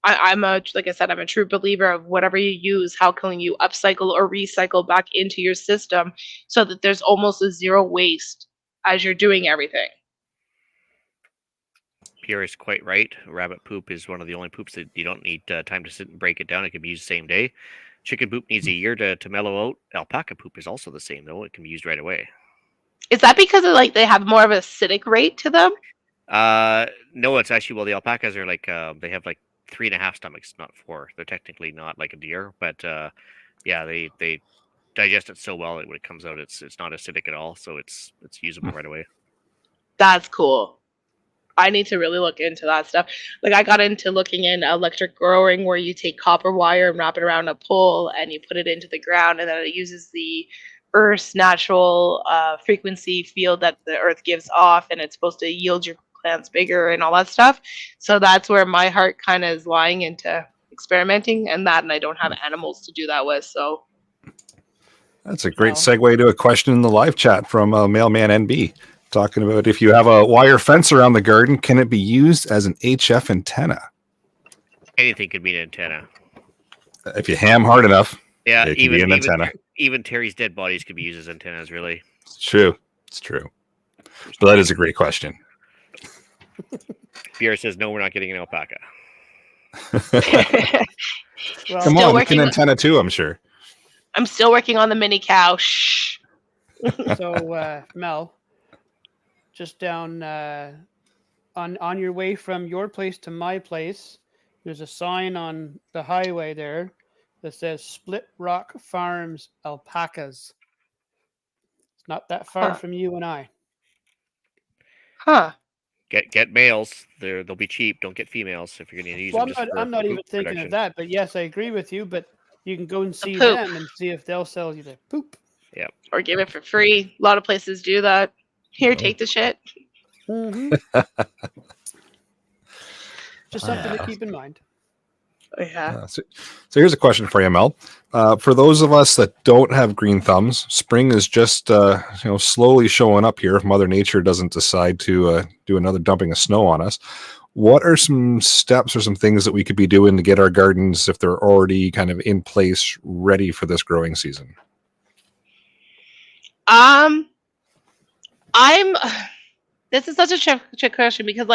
I'm like I said, I'm a true believer of whatever you use, how can you upcycle or recycle back into your system so that there's almost a zero waste as you're doing everything. Pierre is quite right. Rabbit poop is one of the only poops that you don't need time to sit and break it down. It can be used the same day. Chicken poop needs a year to mellow out. Alpaca poop is also the same, though. It can be used right away. Is that because of like they have more of an acidic rate to them? No, it's actually, the alpacas are like they have like 3.5 stomachs, not 4. They're technically not like a deer, but they digest it so well that when it comes out, it's not acidic at all, so it's usable right away. That's cool. I need to really look into that stuff. Like I got into looking in electric growing, where you take copper wire and wrap it around a pole and you put it into the ground, and then it uses the Earth's natural frequency field that the Earth gives off, and it's supposed to yield your plants bigger and all that stuff. So that's where my heart kind of is lying into experimenting and I don't have animals to do that with. So that's a great segue to a question in the live chat from Mailman NB, talking about if you have a wire fence around the garden, can it be used as an HF antenna? Anything could be an antenna. If you ham hard enough, yeah, it can be an antenna. Even Terry's dead bodies could be used as antennas, really. It's true. But that is a great question. Pierre says, no, we're not getting an alpaca. Well, come on, you can antenna too, I'm sure. I'm still working on the mini cow. Shh. So, Mel, just down on your way from your place to my place, there's a sign on the highway there that says Split Rock Farms Alpacas. It's not that far from you and I. Huh. Get males. They'll be cheap. Don't get females if you're going to use them. I'm not even thinking of that. But yes, I agree with you. But you can go and see them and see if they'll sell you the poop. Yeah. Or give it for free. A lot of places do that. Here, take the shit. Mm-hmm. Just something to keep in mind. Yeah. So here's a question for you, Mel. For those of us that don't have green thumbs, spring is just slowly showing up here. If Mother Nature doesn't decide to do another dumping of snow on us, what are some steps or some things that we could be doing to get our gardens, if they're already kind of in place, ready for this growing season? This is such a trick question because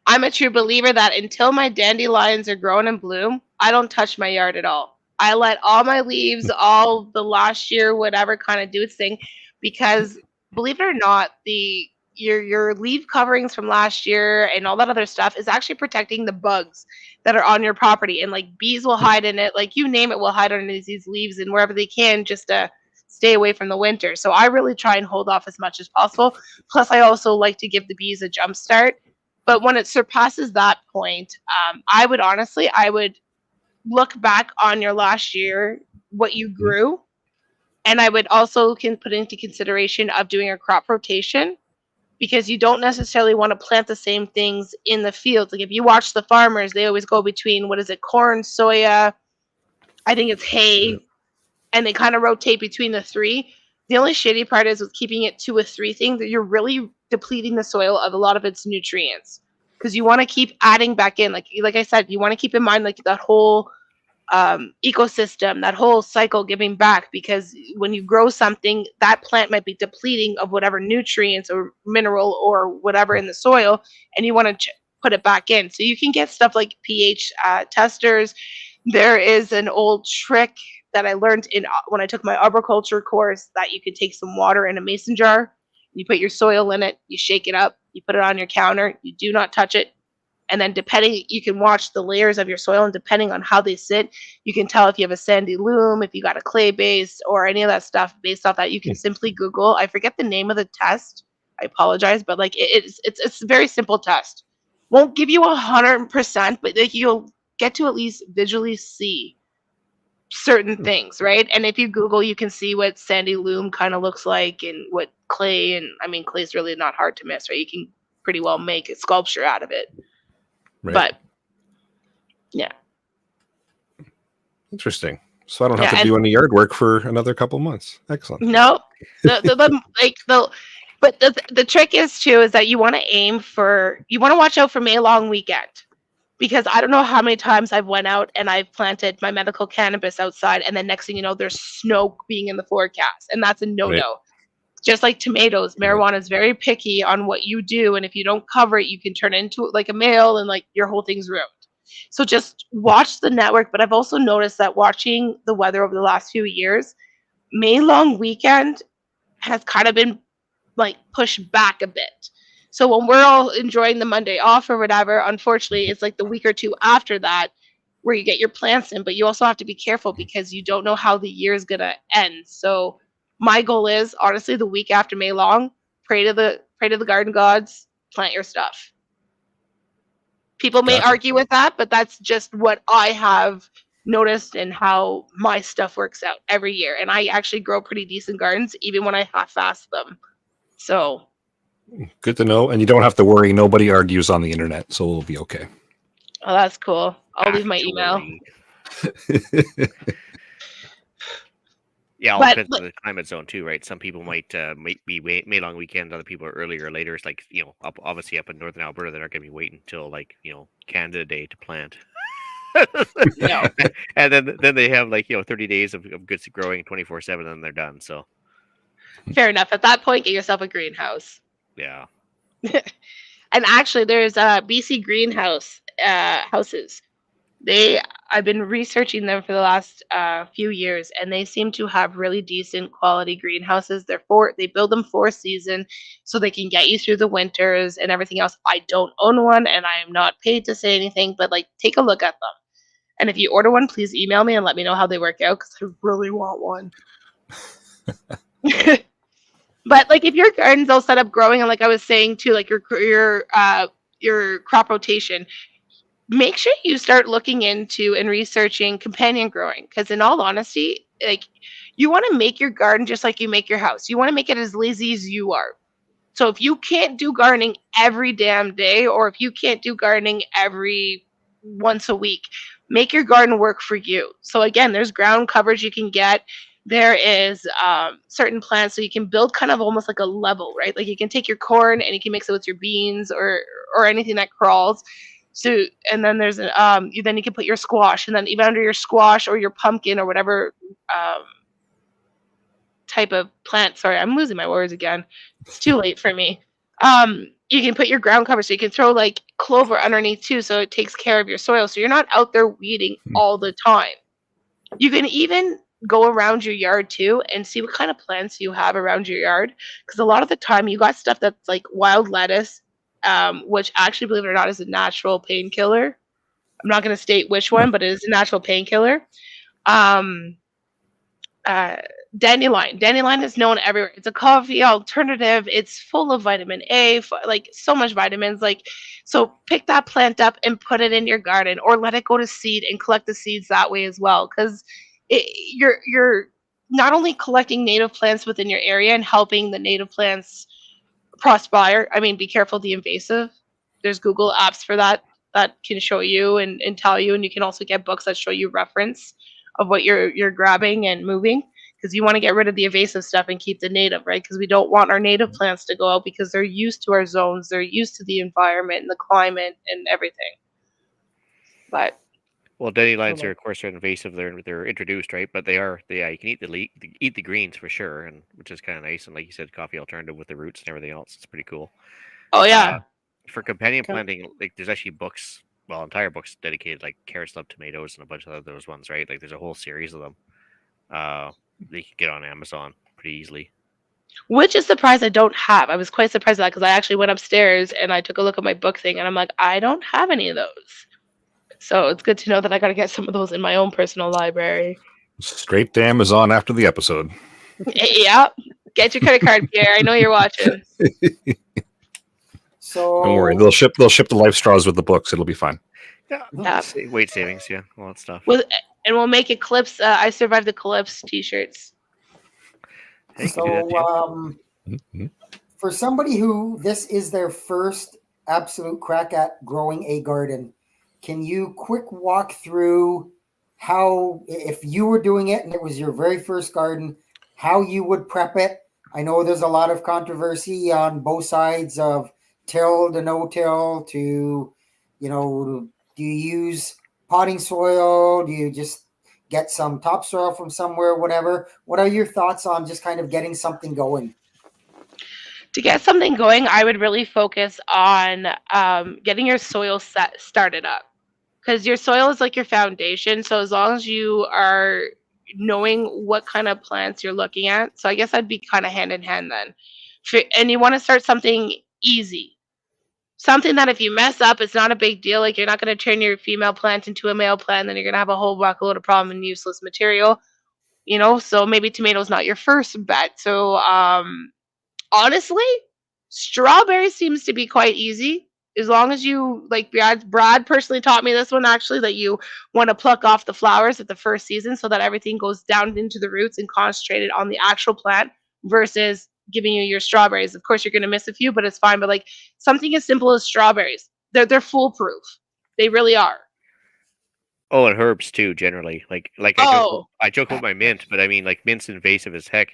I'm a true believer that until my dandelions are grown and bloom, I don't touch my yard at all. I let all my leaves, all the last year, whatever, kind of do its thing, because believe it or not, your leaf coverings from last year and all that other stuff is actually protecting the bugs that are on your property, and bees will hide in it, you name it, will hide underneath these leaves and wherever they can, just to stay away from the winter. So I really try and hold off as much as possible. Plus, I also like to give the bees a jump start. But when it surpasses that point, I would look back on your last year, what you grew, and I would also put into consideration of doing a crop rotation, because you don't necessarily want to plant the same things in the fields. If you watch the farmers, they always go between, corn, soya, I think it's hay, and they kind of rotate between the three. The only shitty part is with keeping it 2 or 3 things that you're really depleting the soil of a lot of its nutrients, because you want to keep adding back in. Like I said, you want to keep in mind like that whole ecosystem, that whole cycle giving back, because when you grow something, that plant might be depleting of whatever nutrients or mineral or whatever in the soil, and you want to put it back in. So you can get stuff like pH testers. There is an old trick that I learned when I took my arboriculture course, that you could take some water in a mason jar, you put your soil in it, you shake it up, you put it on your counter, you do not touch it. And then depending, you can watch the layers of your soil, and depending on how they sit, you can tell if you have a sandy loam, if you got a clay base, or any of that stuff. Based off that, you can simply Google. I forget the name of the test. I apologize, but like it's a very simple test. Won't give you 100%, but like you'll get to at least visually see certain things, right? And if you Google, you can see what sandy loam kind of looks like, and what clay. And I mean, clay is really not hard to miss, right? You can pretty well make a sculpture out of it. Right. But yeah, Interesting. So I don't have to do any yard work for another couple months. Excellent. No, but the trick is too is that you want to watch out for May long weekend, because I don't know how many times I've went out and I've planted my medical cannabis outside, and then next thing you know, there's snow being in the forecast, and that's a no-no. Right. Just like tomatoes, marijuana is very picky on what you do, and if you don't cover it, you can turn it into like a male, and like your whole thing's ruined. So just watch the network. But I've also noticed that watching the weather over the last few years, May long weekend has kind of been like pushed back a bit. So when we're all enjoying the Monday off or whatever, unfortunately, it's like the week or two after that where you get your plants in, but you also have to be careful because you don't know how the year is going to end. So my goal is honestly the week after May long, pray to the garden gods, plant your stuff. People may argue with that, but that's just what I have noticed and how my stuff works out every year. And I actually grow pretty decent gardens even when I half-ass them. So good to know. And you don't have to worry. Nobody argues on the internet, so we'll be okay. Oh, that's cool. I'll leave my email. Yeah, all depends on the climate zone too, right? Some people might be May long weekend. Other people are earlier or later. It's like, obviously up in northern Alberta, they're not going to be waiting until like Canada Day to plant. No. And then they have like 30 days of good growing 24/7, and then they're done. So fair enough. At that point, get yourself a greenhouse. Yeah. And actually, there's BC greenhouse houses. I've been researching them for the last few years, and they seem to have really decent quality greenhouses. They build them for season, so they can get you through the winters and everything else. I don't own one, and I am not paid to say anything, but like take a look at them. And if you order one, please email me and let me know how they work out, because I really want one. But like if your garden's all set up growing, and like I was saying too, like your crop rotation, make sure you start looking into and researching companion growing, because in all honesty, like you want to make your garden just like you make your house. You want to make it as lazy as you are. So if you can't do gardening every damn day, or if you can't do gardening every once a week, make your garden work for you. So again, there's ground coverage you can get. There is certain plants, so you can build kind of almost like a level, right? Like you can take your corn and you can mix it with your beans or anything that crawls. So, and then there's then you can put your squash, and then even under your squash or your pumpkin or whatever type of plant. Sorry, I'm losing my words again. It's too late for me. You can put your ground cover, so you can throw like clover underneath too, so it takes care of your soil, so you're not out there weeding all the time. You can even go around your yard too and see what kind of plants you have around your yard, because a lot of the time you got stuff that's like wild lettuce, which actually, believe it or not, is a natural painkiller. I'm not going to state which one, but it is a natural painkiller. Dandelion. Dandelion is known everywhere. It's a coffee alternative. It's full of vitamin A, like so much vitamins. Like, so pick that plant up and put it in your garden, or let it go to seed and collect the seeds that way as well. Because you're not only collecting native plants within your area and helping the native plants prosper. I mean, be careful of the invasive. There's Google apps for that can show you and tell you, and you can also get books that show you reference of what you're grabbing and moving, because you want to get rid of the invasive stuff and keep the native, right? Because we don't want our native plants to go out because they're used to our zones, they're used to the environment and the climate and everything. But Well, dandelions are, of course, they're invasive. They're introduced, right? But you can eat the greens for sure, and which is kind of nice. And like you said, coffee alternative with the roots and everything else. It's pretty cool. oh yeah, For companion planting, like there's actually books, well, entire books dedicated, like Carrots Love Tomatoes and a bunch of those ones, right? Like there's a whole series of them. They can get on Amazon pretty easily. which is surprised I don't have. I was quite surprised at that because I actually went upstairs and I took a look at my book thing and I'm like, I don't have any of those. So it's good to know that I got to get some of those in my own personal library. Straight to Amazon after the episode. Yeah, get your credit card, Pierre. I know you're watching. So Don't worry, they'll ship the life straws with the books. It'll be fine. Yeah. Weight savings, yeah, all that stuff. And we'll make Eclipse. I survived the Eclipse t-shirts. Hey, you can do that too. Mhm. For somebody who this is their first absolute crack at growing a garden, can you quick walk through how, if you were doing it and it was your very first garden, how you would prep it? I know there's a lot of controversy on both sides of till to no till to, do you use potting soil? Do you just get some topsoil from somewhere, whatever? What are your thoughts on just kind of getting something going? To get something going, I would really focus on getting your soil started up, because your soil is like your foundation. So as long as you are knowing what kind of plants you're looking at, so I guess I'd be kind of hand in hand then. And you want to start something easy, something that if you mess up, it's not a big deal. Like you're not going to turn your female plant into a male plant, then you're going to have a whole buckload of problem and useless material. So maybe tomatoes not your first bet. So honestly, strawberry seems to be quite easy. As long as you, like Brad personally taught me this one actually, that you want to pluck off the flowers at the first season so that everything goes down into the roots and concentrated on the actual plant versus giving you your strawberries. Of course, you're going to miss a few, but it's fine. But like something as simple as strawberries, they're foolproof. They really are. Oh, and herbs too, generally. Like I joke about my mint, but I mean, like, mint's invasive as heck.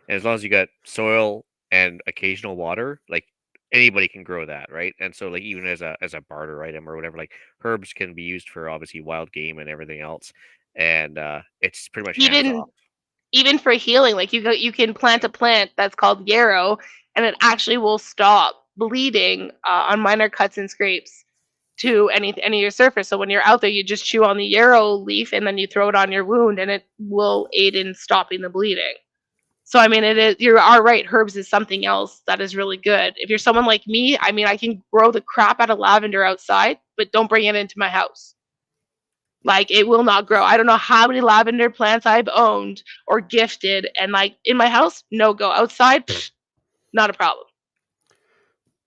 And as long as you got soil and occasional water, like, anybody can grow that, right? And so, like, even as a barter item or whatever, like, herbs can be used for obviously wild game and everything else. And it's pretty much hands off. Even for healing, like you can plant a plant that's called yarrow, and it actually will stop bleeding on minor cuts and scrapes to any of your surface. So when you're out there, you just chew on the yarrow leaf and then you throw it on your wound, and it will aid in stopping the bleeding. So I mean, you are right. Herbs is something else that is really good. If you're someone like me, I mean, I can grow the crap out of lavender outside, but don't bring it into my house. Like, it will not grow. I don't know how many lavender plants I've owned or gifted, and like in my house, no go. Outside, not a problem.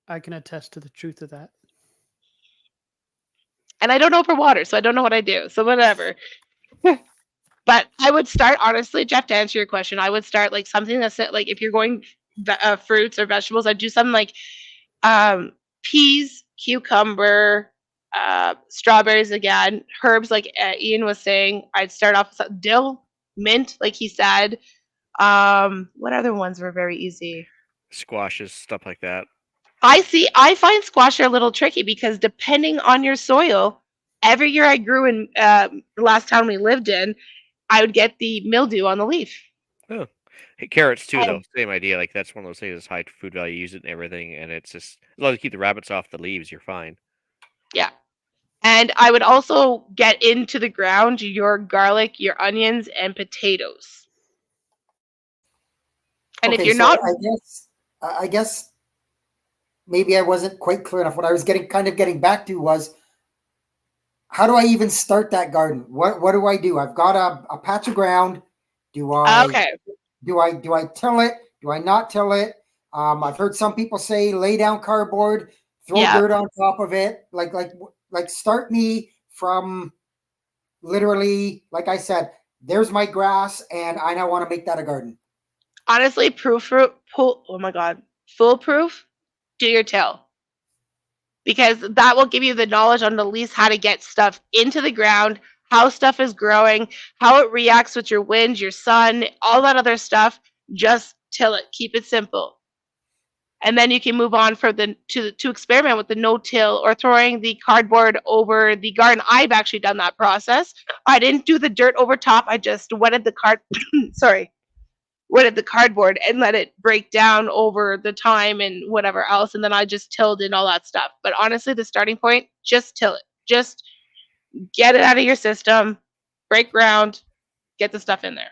I can attest to the truth of that. And I don't know for water, so I don't know what I do. So whatever. But I would start, honestly, Jeff, to answer your question, I would start like something that's like, if you're going fruits or vegetables, I'd do something like peas, cucumber, strawberries again, herbs like Ian was saying. I'd start off with dill, mint, like he said. What other ones were very easy? Squashes, stuff like that. I find squash are a little tricky because depending on your soil, every year I grew in the last town we lived in, I would get the mildew on the leaf. Oh, hey, carrots too, though. Same idea. Like, that's one of those things that's high food value, use it and everything, and it's just, as long as you keep the rabbits off the leaves, you're fine. Yeah. And I would also get into the ground your garlic, your onions, and potatoes. And Okay, if you're so not, I guess maybe I wasn't quite clear enough. What I was getting back to was, how do I even start that garden? What do I do? I've got a patch of ground. Do I till it? Do I not till it? I've heard some people say lay down cardboard, throw dirt on top of it. Like start me from literally, like I said, there's my grass and I now want to make that a garden. Honestly, foolproof, do your till. Because that will give you the knowledge on at least how to get stuff into the ground, how stuff is growing, how it reacts with your wind, your sun, all that other stuff. Just till it. Keep it simple. And then you can move on to experiment with the no-till or throwing the cardboard over the garden. I've actually done that process. I didn't do the dirt over top. I just wetted the wetted the cardboard and let it break down over the time and whatever else, and then I just tilled in all that stuff. But honestly, the starting point, just till it. Just get it out of your system, break ground, get the stuff in there.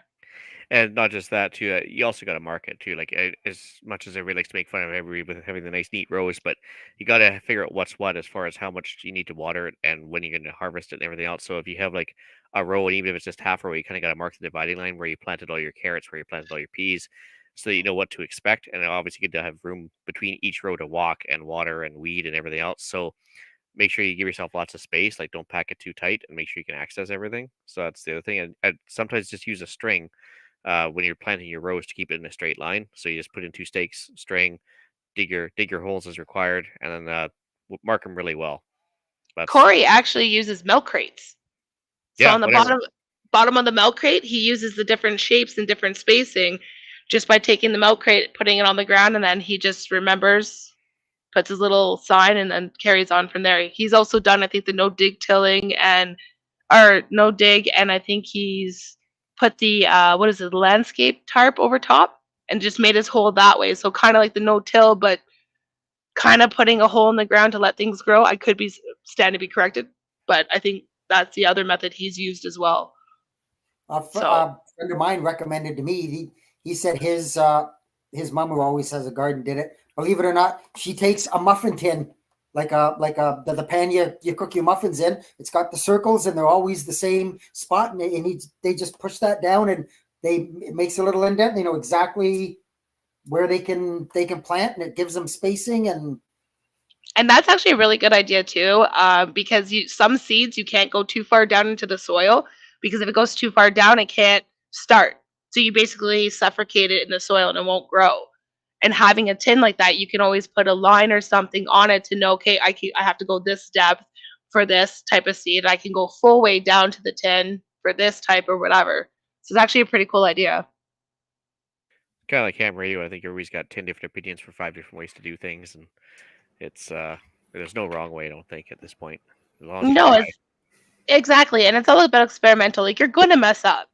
And not just that too. You also got to market too. Like as much as everybody likes to make fun of everybody with having the nice, neat rows, but you got to figure out what's what as far as how much you need to water it and when you're going to harvest it and everything else. So if you have like a row, and even if it's just half a row, you kind of got to mark the dividing line where you planted all your carrots, where you planted all your peas, so that you know what to expect. And obviously, good to have room between each row to walk and water and weed and everything else. So make sure you give yourself lots of space. Like don't pack it too tight, and make sure you can access everything. So that's the other thing. And sometimes just use a string when you're planting your rows to keep it in a straight line. So you just put in 2 stakes, string, dig your holes as required, and then mark them really well. Corey actually uses milk crates. So Yeah, on the whatever. bottom of the milk crate, he uses the different shapes and different spacing just by taking the milk crate, putting it on the ground, and then he just remembers, puts his little sign, and then carries on from there. He's also done, I think, the no dig tilling or no dig, and I think he's put the landscape tarp over top and just made his hole that way. So kind of like the no till, but kind of putting a hole in the ground to let things grow. I could stand to be corrected, but I think that's the other method he's used as well. A friend of mine recommended to me. He said his mom, who always has a garden, did it. Believe it or not, she takes a muffin tin, like the pan you cook your muffins in. It's got the circles, and they're always the same spot, and they just push that down, and it makes a little indent. They know exactly where they can plant, and it gives them spacing. And that's actually a really good idea too, because some seeds you can't go too far down into the soil, because if it goes too far down, it can't start. So you basically suffocate it in the soil and it won't grow. And having a tin like that, you can always put a line or something on it to know, okay, I have to go this depth for this type of seed. I can go full way down to the tin for this type or whatever. So it's actually a pretty cool idea. Kind of like ham radio. I think everybody's got 10 different opinions for 5 different ways to do things, and it's there's no wrong way, I don't think, at this point. As long as you try. Exactly, and it's all about experimental. Like, you're going to mess up.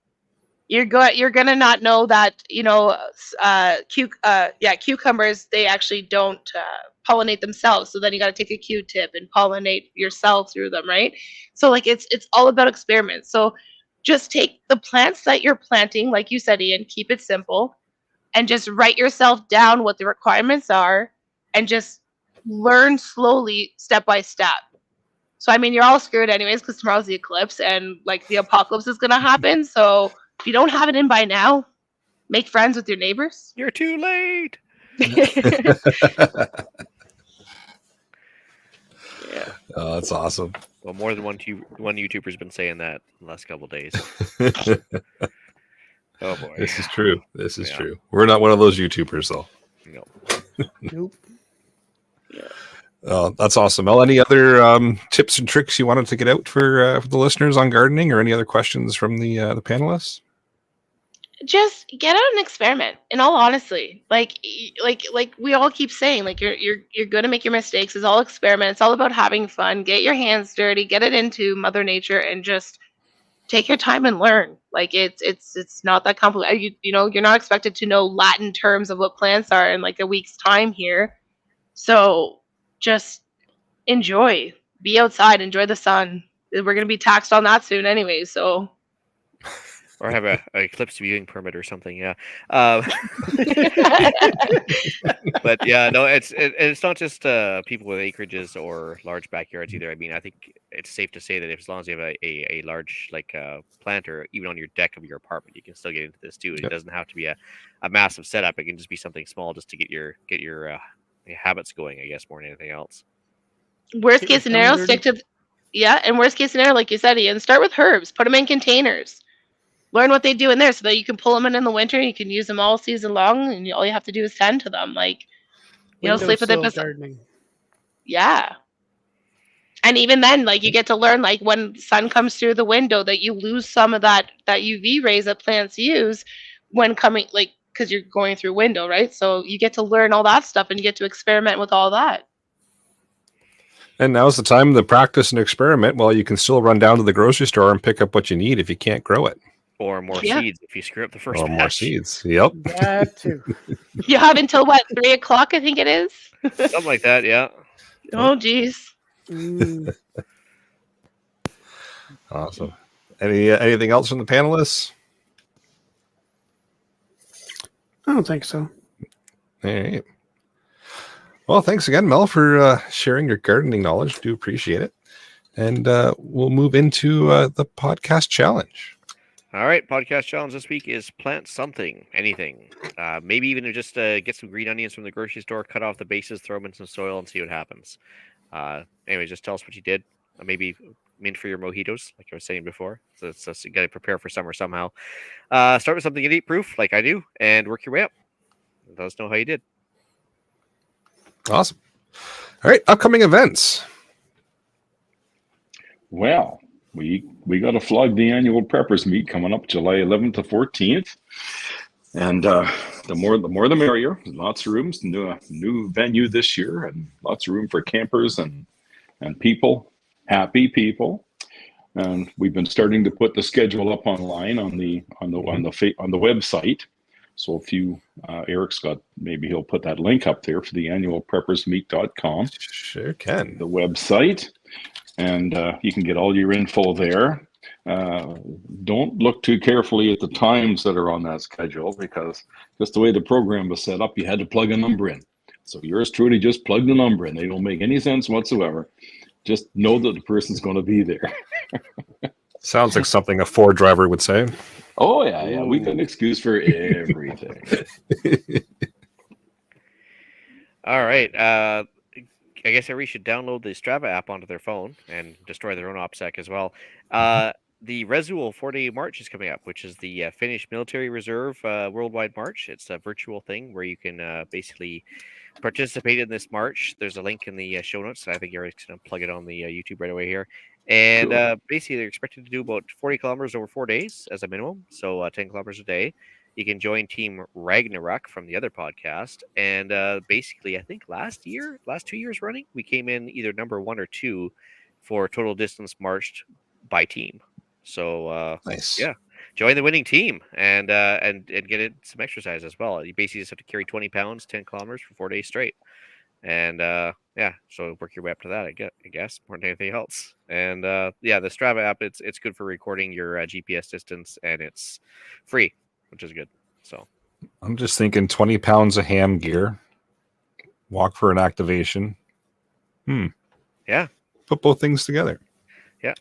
You're gonna not know that, cucumbers, they actually don't pollinate themselves. So then you got to take a Q-tip and pollinate yourself through them, right? So like it's all about experiments. So just take the plants that you're planting, like you said, Ian, keep it simple, and just write yourself down what the requirements are, and just learn slowly, step by step. So I mean, you're all screwed anyways, because tomorrow's the eclipse and like the apocalypse is gonna happen. So if you don't have it in by now, make friends with your neighbors. You're too late. Yeah. Oh, that's awesome. Well, more than one YouTuber's been saying that in the last couple of days. Oh boy. This is true. This is true. We're not one of those YouTubers, though. No. Nope. Oh, that's awesome. Mel, any other tips and tricks you wanted to get out for the listeners on gardening, or any other questions from the panelists? Just get out and experiment. In all honesty, like we all keep saying, like you're going to make your mistakes. It's all experiment. It's all about having fun. Get your hands dirty. Get it into Mother Nature, and just take your time and learn. Like it's not that complicated. You're not expected to know Latin terms of what plants are in like a week's time here. So just enjoy. Be outside. Enjoy the sun. We're going to be taxed on that soon anyway. So. Or have a eclipse viewing permit or something, yeah. But yeah, no, it's not just people with acreages or large backyards either. I mean, I think it's safe to say that as long as you have a large planter, even on your deck of your apartment, you can still get into this too. It doesn't have to be a massive setup. It can just be something small, just to get your habits going, I guess, more than anything else. Worst case scenario, and worst case scenario, like you said, Ian, start with herbs. Put them in containers. Learn what they do in there, so that you can pull them in the winter. You can use them all season long, and all you have to do is tend to them. Like, sleep with it. Gardening. Yeah. And even then, like, you get to learn, like, when sun comes through the window, that you lose some of that UV rays that plants use when coming, like, because you're going through window, right? So you get to learn all that stuff, and you get to experiment with all that. And now's the time to practice and experiment while you can still run down to the grocery store and pick up what you need if you can't grow it. Or more Yeah. seeds if you screw up the first Or batch. more seeds. Yep. That too. You have until what, 3 o'clock, I think it is? Something like that, yeah. Oh, geez. Mm. Awesome. Anything else from the panelists? I don't think so. All right. Well, thanks again, Mel, for sharing your gardening knowledge. Do appreciate it. And we'll move into the podcast challenge. All right, podcast challenge this week is plant something, anything. Maybe even just get some green onions from the grocery store, cut off the bases, throw them in some soil, and see what happens. Anyway, just tell us what you did. Maybe mint for your mojitos, like I was saying before. So you got to prepare for summer somehow. Start with something idiot proof, like I do, and work your way up. Let us know how you did. Awesome. All right, upcoming events. Well, we got to flog the annual preppers meet coming up July 11th to 14th, and the more the merrier. Lots of rooms, new venue this year, and lots of room for campers and people, happy people. And we've been starting to put the schedule up online on the website. So if you, Eric's got, maybe he'll put that link up there for the annualpreppersmeet.com. Sure can. The website. And you can get all your info there. Don't look too carefully at the times that are on that schedule, because just the way the program was set up, you had to plug a number in. So yours truly just plugged the number in. They don't make any sense whatsoever. Just know that the person's going to be there. Sounds like something a Ford driver would say. Oh, yeah. We got an excuse for everything. All right. I guess everybody should download the Strava app onto their phone and destroy their own OPSEC as well. The Resual 4-day march is coming up, which is the Finnish Military Reserve Worldwide March. It's a virtual thing where you can basically participate in this march. There's a link in the show notes. I think Eric's going to plug it on the YouTube right away here. And Cool. basically, they're expected to do about 40 kilometers over 4 days as a minimum, so 10 kilometers a day. You can join Team Ragnarok from the other podcast. And basically, I think last 2 years running, we came in either number 1 or 2 for total distance marched by team. So Nice. yeah, join the winning team and get it some exercise as well. You basically just have to carry 20 pounds, 10 kilometers for 4 days straight. And yeah, so work your way up to that, I guess, more than anything else. And yeah, the Strava app, it's good for recording your GPS distance, and it's free, which is good. So I'm just thinking 20 pounds of ham gear, walk for an activation. Yeah. Put both things together. Yeah.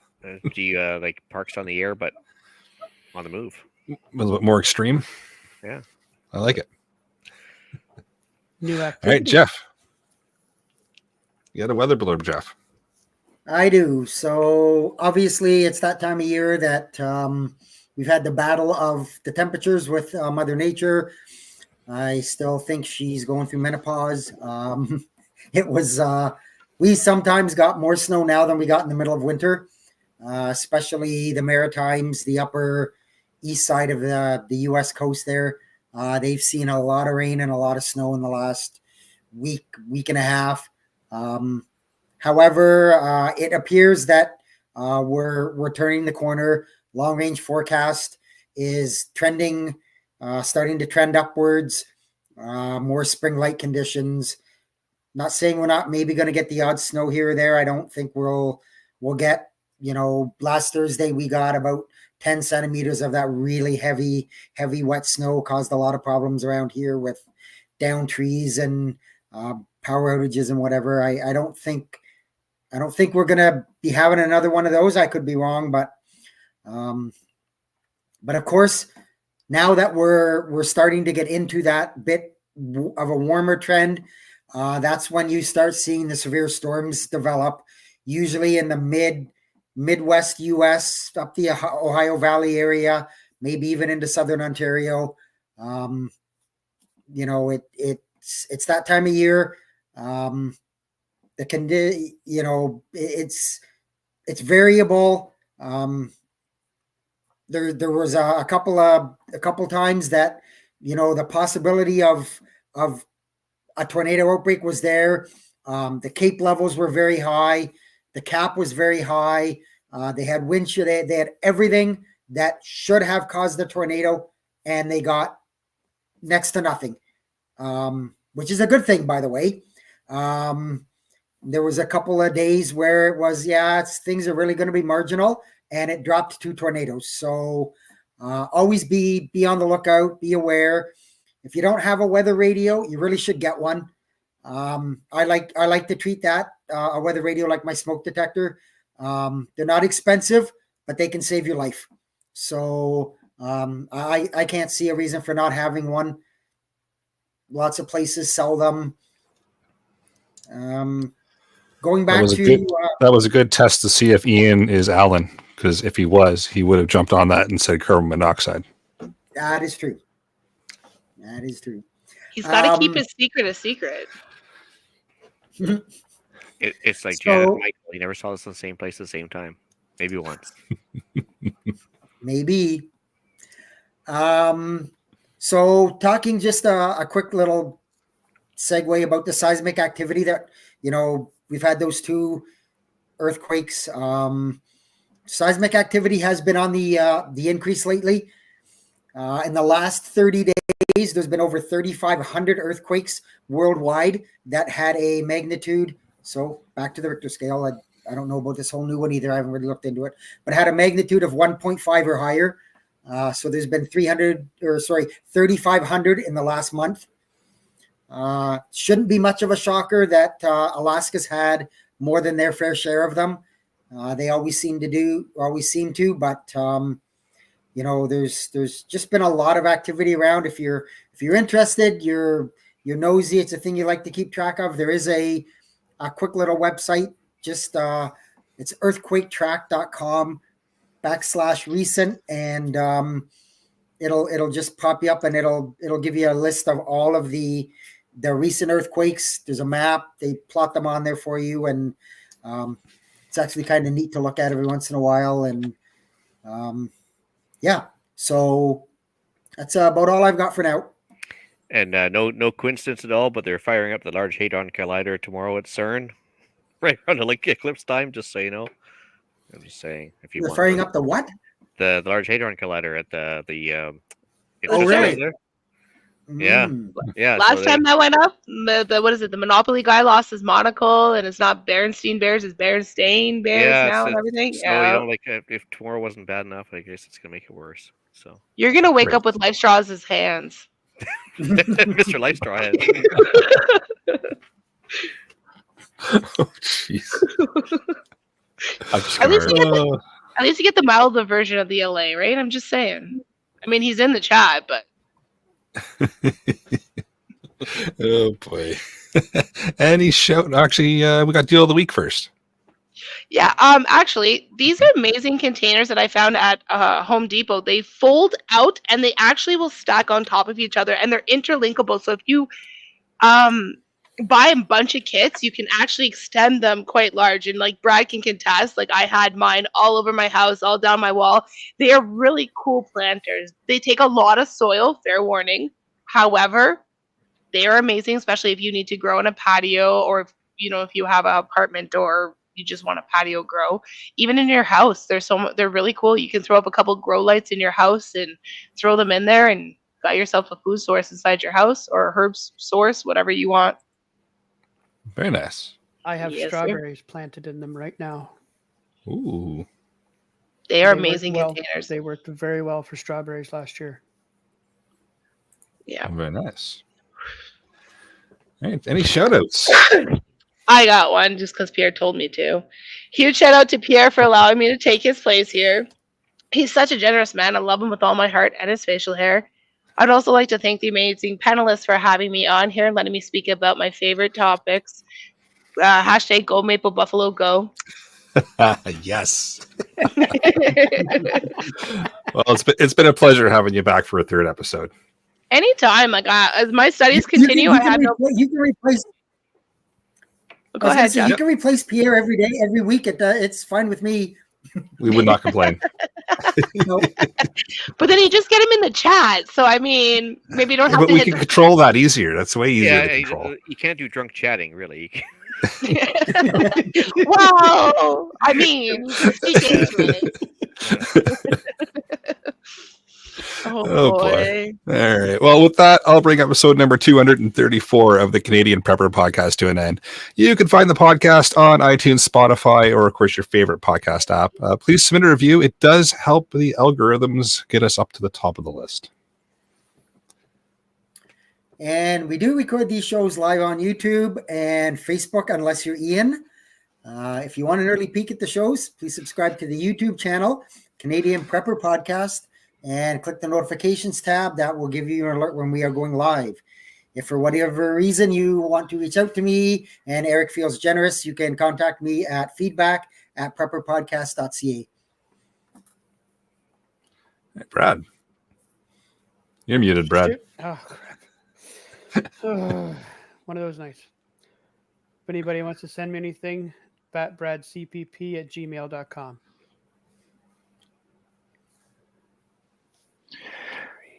Do you like parks on the air, but on the move? A little bit more extreme. Yeah. I like it. New All activity. right, Jeff. You had a weather blurb, Jeff. I do. So obviously it's that time of year that we've had the battle of the temperatures with Mother Nature. I still think she's going through menopause. It was, we sometimes got more snow now than we got in the middle of winter, especially the Maritimes, the upper east side of the U.S. coast there. They've seen a lot of rain and a lot of snow in the last week and a half. However, it appears that we're turning the corner. Long range forecast is trending, starting to trend upwards. More spring-like conditions. Not saying we're not maybe going to get the odd snow here or there. I don't think we'll get. Last Thursday we got about 10 centimeters of that really heavy wet snow. Caused a lot of problems around here with down trees and power outages and whatever. I don't think we're gonna be having another one of those. I could be wrong, but of course, now that we're starting to get into that bit of a warmer trend, that's when you start seeing the severe storms develop. Usually in the Midwest U.S., up the Ohio Valley area, maybe even into Southern Ontario. It's that time of year. it's variable. There was a couple times that the possibility of a tornado outbreak was there. The Cape levels were very high. The cap was very high. They had wind shear. They had everything that should have caused the tornado, and they got next to nothing, which is a good thing, by the way. There was a couple of days where it was, things are really going to be marginal, and it dropped 2 tornadoes. So always be on the lookout, be aware. If you don't have a weather radio, you really should get one. I like to treat that a weather radio like my smoke detector. They're not expensive, but they can save your life. So I can't see a reason for not having one. Lots of places sell them. Going back that was a good test to see if Ian is Alan, because if he was, he would have jumped on that and said carbon monoxide. That is true. That is true. He's got to keep his secret a secret. It's like Janet and Michael. He never saw us in the same place at the same time. Maybe once. Maybe. So talking just a quick little segue about the seismic activity that, we've had those 2 earthquakes. Seismic activity has been on the increase lately. In the last 30 days, there's been over 3,500 earthquakes worldwide that had a magnitude. So back to the Richter scale. I don't know about this whole new one either. I haven't really looked into it, but had a magnitude of 1.5 or higher. So there's been 3,500 in the last month. Shouldn't be much of a shocker that Alaska's had more than their fair share of them. They always seem to, but there's just been a lot of activity around. If you're interested, you're nosy, it's a thing you like to keep track of. There is a quick little website, just it's earthquaketrack.com/recent, and it'll just pop you up, and it'll give you a list of all of the recent earthquakes. There's a map, they plot them on there for you, and it's actually kind of neat to look at every once in a while. And so that's about all I've got for now. And no coincidence at all, but they're firing up the Large Hadron Collider tomorrow at CERN, right around the link eclipse time. Just so you know, I'm just saying. If you're firing up the what? The Large Hadron Collider at the oh, really? Yeah. Last time that went up, the what is it? The Monopoly guy lost his monocle, and it's not Berenstein Bears, it's Berenstain Bears now, and everything. So, if tomorrow wasn't bad enough, I guess it's gonna make it worse. So you're gonna wake up with life straws as hands. Mr. Life Straw Head. Oh, jeez. At least you get the milder version of the LA, right? I'm just saying. I mean, he's in the chat, but. Oh boy. And he's shouting. Actually, we got deal of the week first. Yeah, actually, these are amazing containers that I found at Home Depot. They fold out and they actually will stack on top of each other, and they're interlinkable. So if you buy a bunch of kits, you can actually extend them quite large. And like Brad can contest, like I had mine all over my house, all down my wall. They are really cool planters. They take a lot of soil, fair warning. However, they are amazing, especially if you need to grow in a patio, or if you have an apartment or you just want a patio grow. Even in your house, they're really cool. You can throw up a couple grow lights in your house and throw them in there, and got yourself a food source inside your house, or a herb source, whatever you want. Very nice. I have strawberries planted in them right now. Ooh. They are amazing containers. They worked very well for strawberries last year. Yeah. Very nice. All right. Any shout outs? I got one just because Pierre told me to. Huge shout out to Pierre for allowing me to take his place here. He's such a generous man. I love him with all my heart and his facial hair. I'd also like to thank the amazing panelists for having me on here and letting me speak about my favorite topics. Hashtag Go Maple Buffalo Go. Yes. Well, it's been a pleasure having you back for a third episode. Anytime. Like as my studies continue, I have no. You can replace. But go ahead, Jeff. You can replace Pierre every day, every week. It's fine with me. We would not complain. No. But then you just get him in the chat. So I mean, maybe you don't have But to we hit can the control that easier. That's way easier Yeah, to control. you can't do drunk chatting, really. Well, I mean, you can speak into it. Oh, boy. All right. Well, with that, I'll bring episode number 234 of the Canadian Prepper Podcast to an end. You can find the podcast on iTunes, Spotify, or, of course, your favorite podcast app. Please submit a review. It does help the algorithms get us up to the top of the list. And we do record these shows live on YouTube and Facebook, unless you're Ian. If you want an early peek at the shows, please subscribe to the YouTube channel, Canadian Prepper Podcast, and click the notifications tab. That will give you an alert when we are going live. If for whatever reason you want to reach out to me and Eric feels generous, you can contact me at feedback@prepperpodcast.ca. Hey, Brad. You're muted, Brad. Oh, crap. One of those nights. If anybody wants to send me anything, fatbradcpp@gmail.com.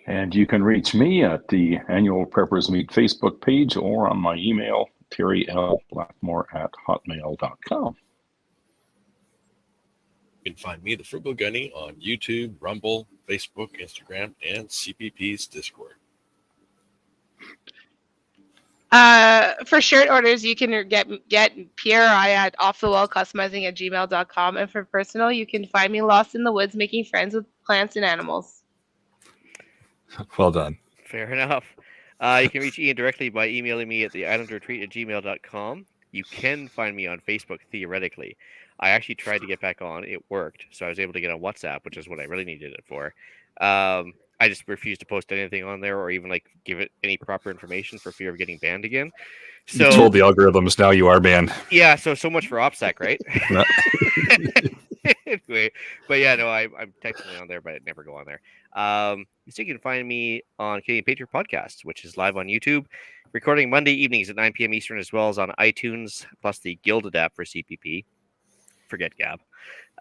And you can reach me at the Annual Preppers Meet Facebook page or on my email, terrylblackmore@hotmail.com. You can find me, the Frugal Gunny, on YouTube, Rumble, Facebook, Instagram, and CPP's Discord. For shirt orders, you can get Pierre or I at offthewallcustomizing@gmail.com. And for personal, you can find me lost in the woods making friends with plants and animals. Well done. Fair enough. You can reach Ian directly by emailing me at theislandretreat@gmail.com. You can find me on Facebook, theoretically. I actually tried to get back on. It worked. So I was able to get on WhatsApp, which is what I really needed it for. I just refused to post anything on there or even give it any proper information for fear of getting banned again. So You told the algorithms, now you are banned. Yeah, so much for OPSEC, right? Anyway, but yeah, no, I'm technically on there, but I never go on there. So you can find me on Canadian Patriot Podcast, which is live on YouTube, recording Monday evenings at 9 p.m. Eastern, as well as on iTunes, plus the Gilded app for CPP. Forget Gab.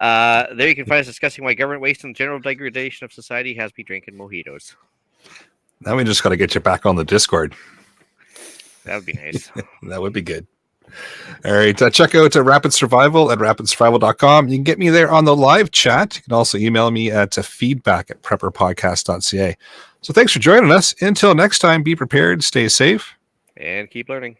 There you can find us discussing why government waste and general degradation of society has me drinking mojitos. Now we just got to get you back on the Discord. That would be nice. That would be good. All right. Check out Rapid Survival at rapidsurvival.com. You can get me there on the live chat. You can also email me at feedback@prepperpodcast.ca. So thanks for joining us. Until next time, be prepared, stay safe, and keep learning.